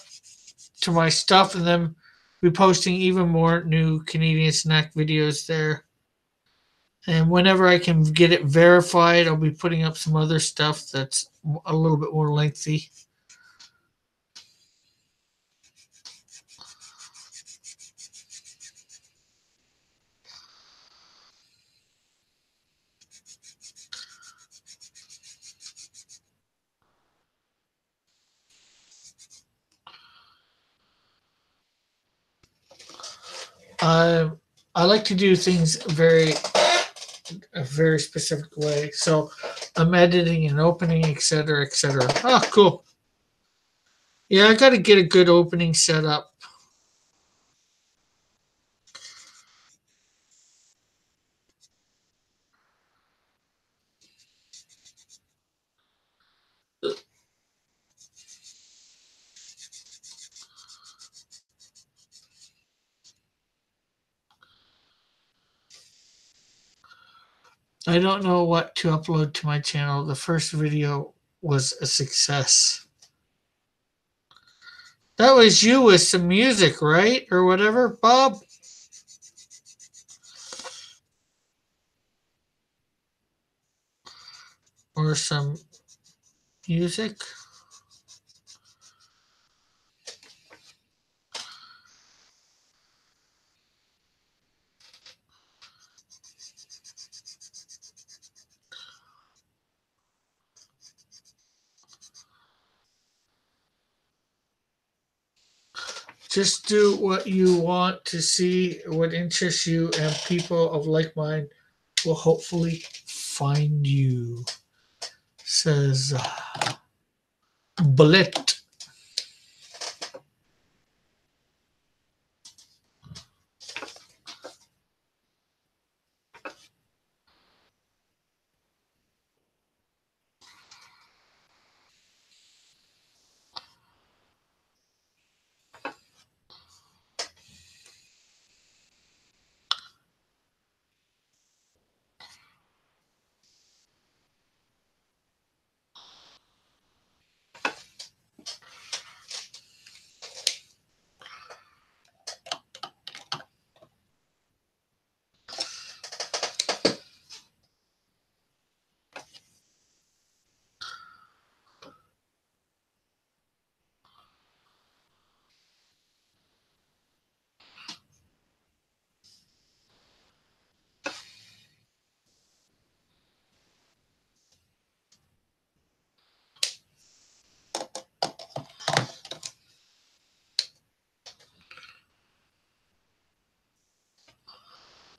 to my stuff and then be posting even more new Canadian snack videos there. And whenever I can get it verified, I'll be putting up some other stuff that's a little bit more lengthy. I like to do things a very specific way. So I'm editing and opening, etc., etc. Oh, cool. Yeah, I got to get a good opening set up. I don't know what to upload to my channel. The first video was a success. That was you with some music, right? Or whatever, Bob? Or some music? Just do what you want to see, what interests you, and people of like mind will hopefully find you, says Bullet.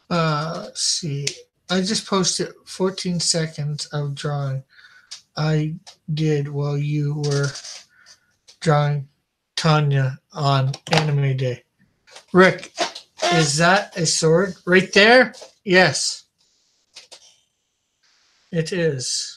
Let's see. I just posted 14 seconds of drawing I did while you were drawing Tanya on Anime Day. Rick, is that a sword right there? Yes, it is.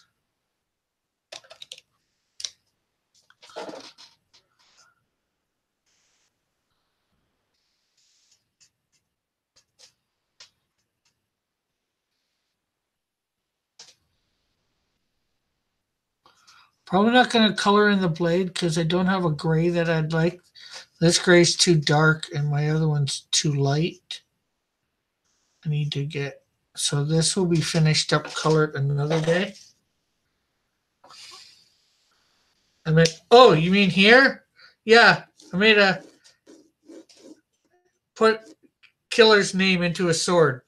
Probably not going to color in the blade because I don't have a gray that I'd like. This gray's too dark and my other one's too light. I need to get, so this will be finished up colored another day. I mean, oh, you mean here? Yeah, I made a put killer's name into a sword.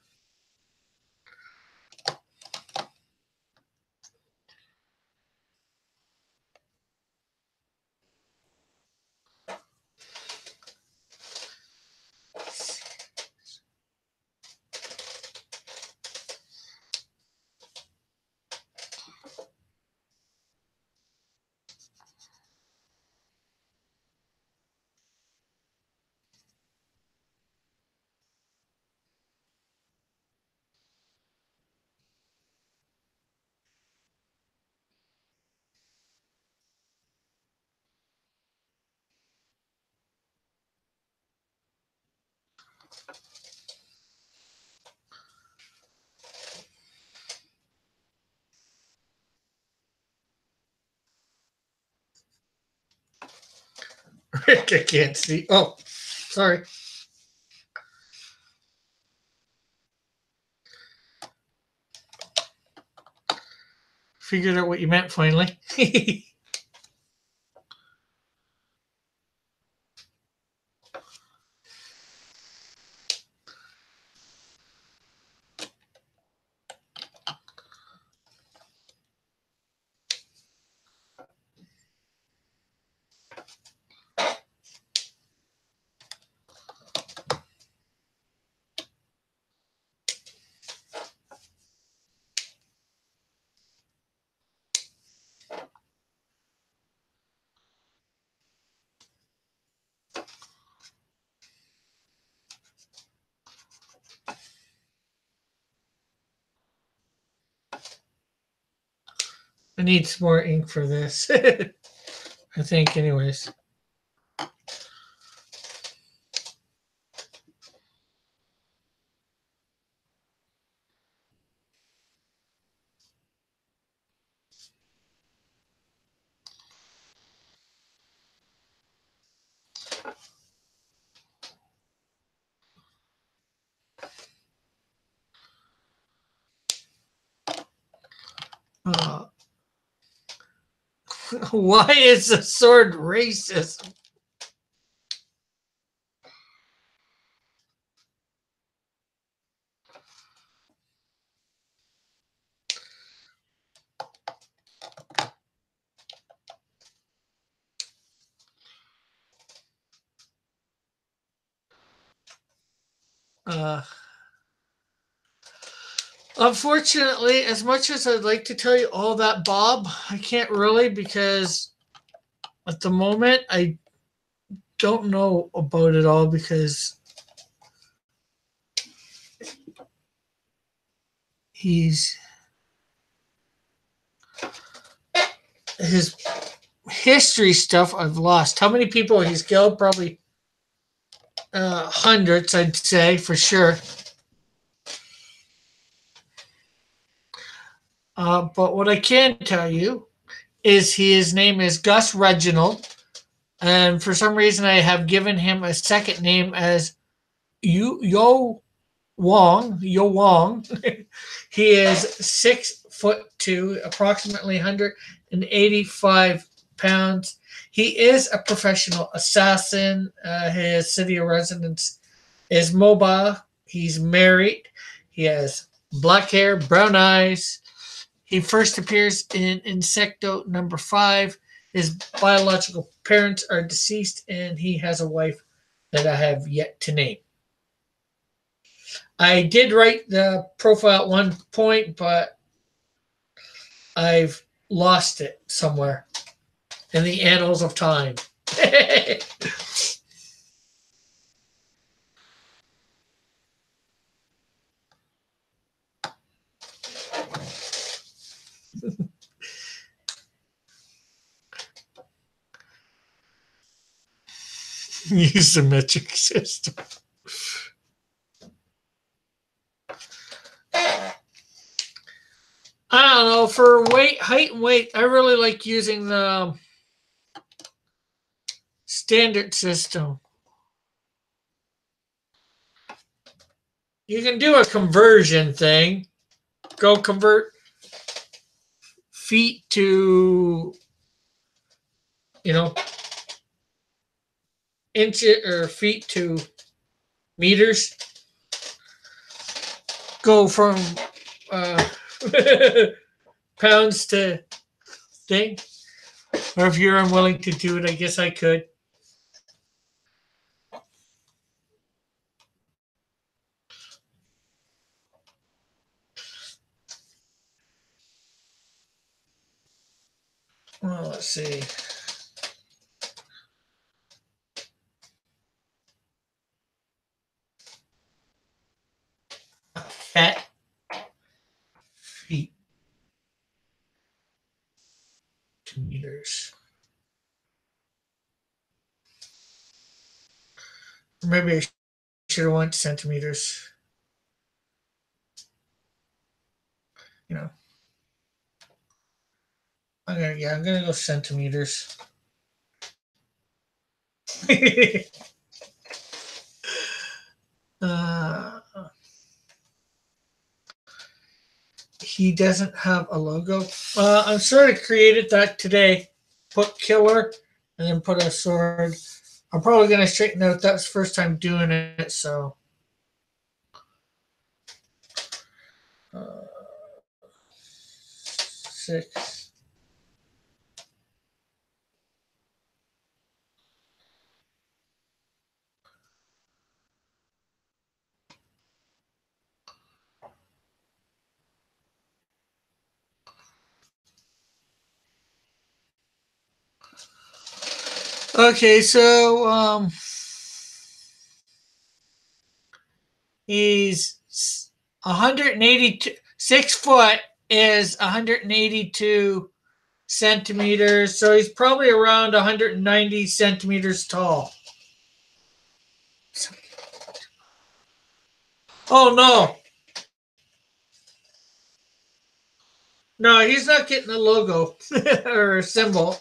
Rick, I can't see. Oh, sorry. Figured out what you meant finally. I need some more ink for this. I think, anyways. Uh, why is the sword racist? Uh, Unfortunately, as much as I'd like to tell you all that, Bob, I can't really because at the moment I don't know about it all because his history stuff I've lost. How many people he's killed? Probably hundreds, I'd say for sure. But what I can tell you is his name is Gus Reginald, and for some reason I have given him a second name as Yo Wong. Yo Wong. He is 6'2", approximately 185 pounds. He is a professional assassin. His city of residence is Mobile. He's married. He has black hair, brown eyes. He first appears in Insecto number 5. His biological parents are deceased, and he has a wife that I have yet to name. I did write the profile at one point, but I've lost it somewhere in the annals of time. Use the metric system. I don't know. For height and weight, I really like using the standard system. You can do a conversion thing. Go convert feet to, inches or feet to meters. Go from pounds to thing. Or if you're unwilling to do it, I guess I could. Well, let's see. Cat feet to meters. Maybe I should have went centimeters. I'm gonna go centimeters. He doesn't have a logo. I'm sort of created that today. Put killer and then put a sword. I'm probably gonna straighten out. That's the first time doing it, so. 6. Okay, so he's 182. 6 foot is 182 centimeters. So he's probably around 190 centimeters tall. Oh, no. No, he's not getting a logo or a symbol.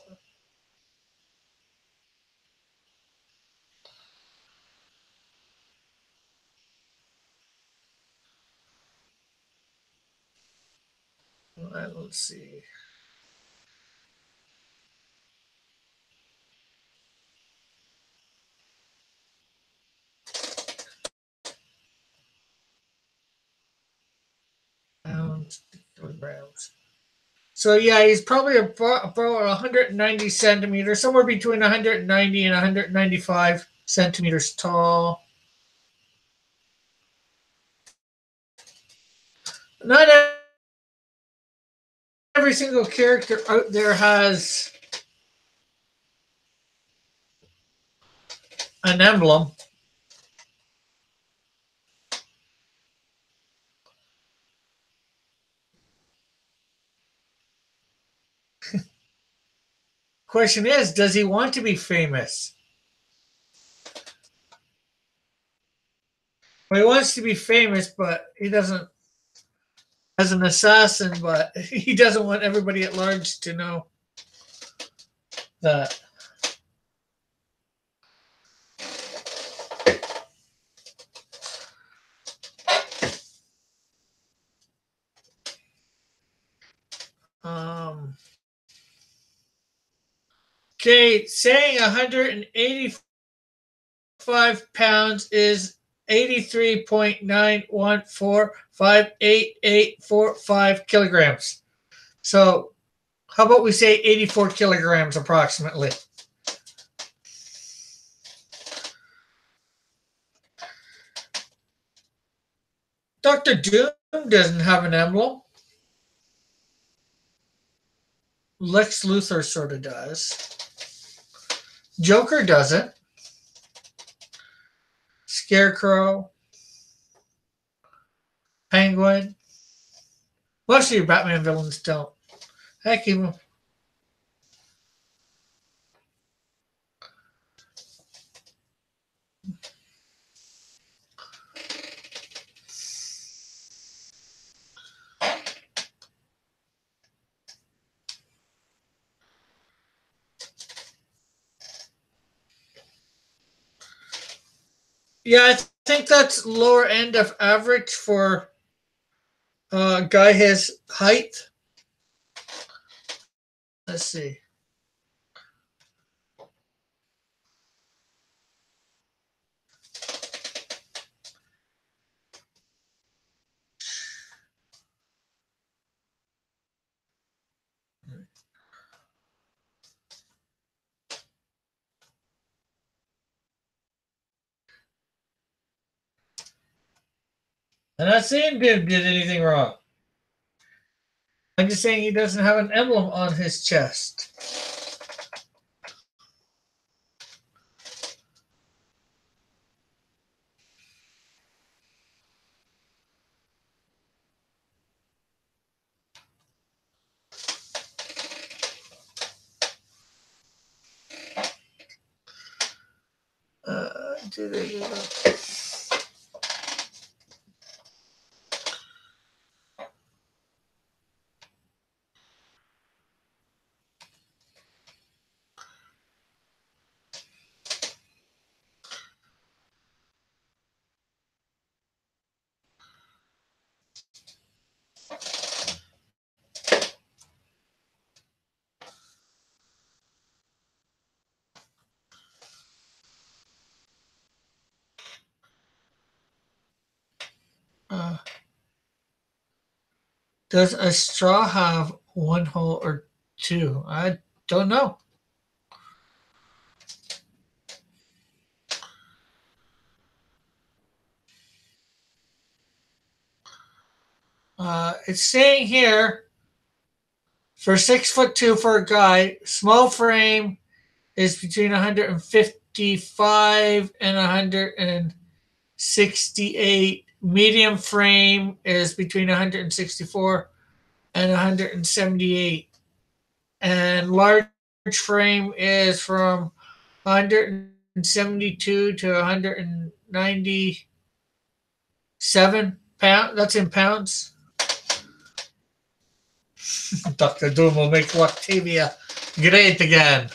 Let's see. Kilograms. So yeah, he's probably about 190 centimeters, somewhere between 190 and 195 centimeters tall. Not every single character out there has an emblem. Question is, does he want to be famous? Well, he wants to be famous, but he doesn't, as an assassin, but he doesn't want everybody at large to know that. Okay, saying 185 pounds is 83.914588845 kilograms. So how about we say 84 kilograms approximately? Dr. Doom doesn't have an emblem. Lex Luthor sort of does. Joker doesn't. Scarecrow. Penguin. Most of your Batman villains don't. Heck, even. Yeah, I think that's lower end of average for a guy his height. Let's see. I'm not saying Bib did anything wrong. I'm just saying he doesn't have an emblem on his chest. Does a straw have one hole or two? I don't know. It's saying here for 6'2" for a guy, small frame is between 155 and 168. Medium frame is between 164 and 178. and large frame is from 172 to 197 pounds. That's in pounds. Dr. Doom will make Octavia great again.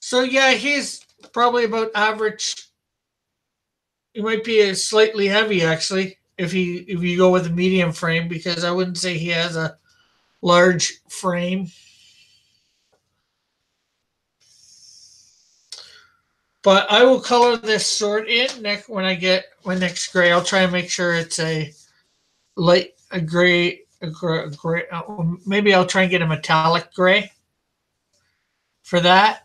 So yeah, he's probably about average. He might be a slightly heavy actually if you go with a medium frame, because I wouldn't say he has a large frame. But I will color this sword in next when I get my next gray. I'll try and make sure it's a light a gray. Maybe I'll try and get a metallic gray for that.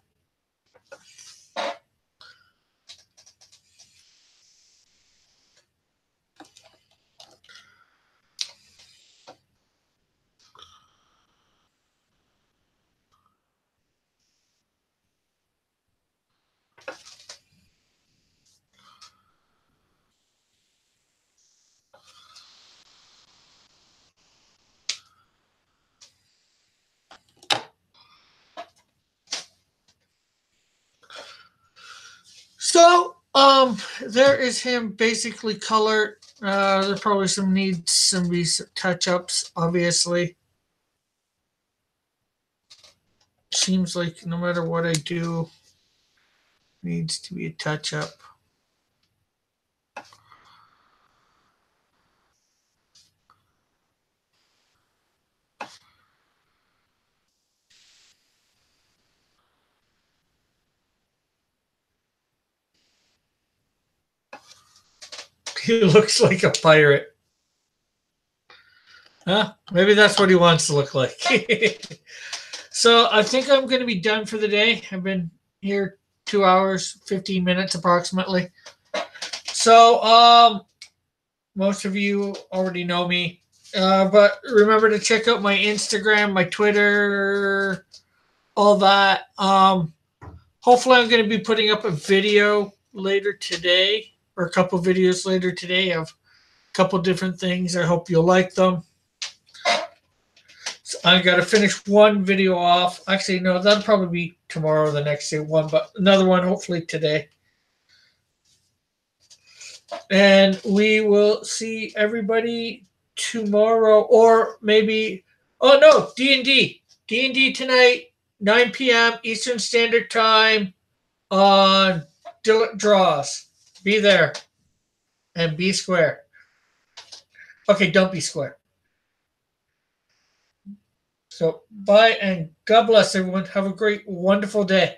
So, there is him basically colored. There probably needs some touch ups, obviously. Seems like no matter what I do, needs to be a touch up. He looks like a pirate. Huh? Maybe that's what he wants to look like. So I think I'm going to be done for the day. I've been here 2 hours, 15 minutes approximately. So most of you already know me. But remember to check out my Instagram, my Twitter, all that. Hopefully I'm going to be putting up a video later today, or a couple videos later today of a couple different things. I hope you'll like them. So I got to finish one video off. Actually, no, that'll probably be tomorrow or the next day one, but another one hopefully today. And we will see everybody tomorrow, or maybe, oh no, D&D. D&D tonight, 9 p.m. Eastern Standard Time on Dillet Draws. Be there and be square. Okay, don't be square. So bye and God bless everyone. Have a great, wonderful day.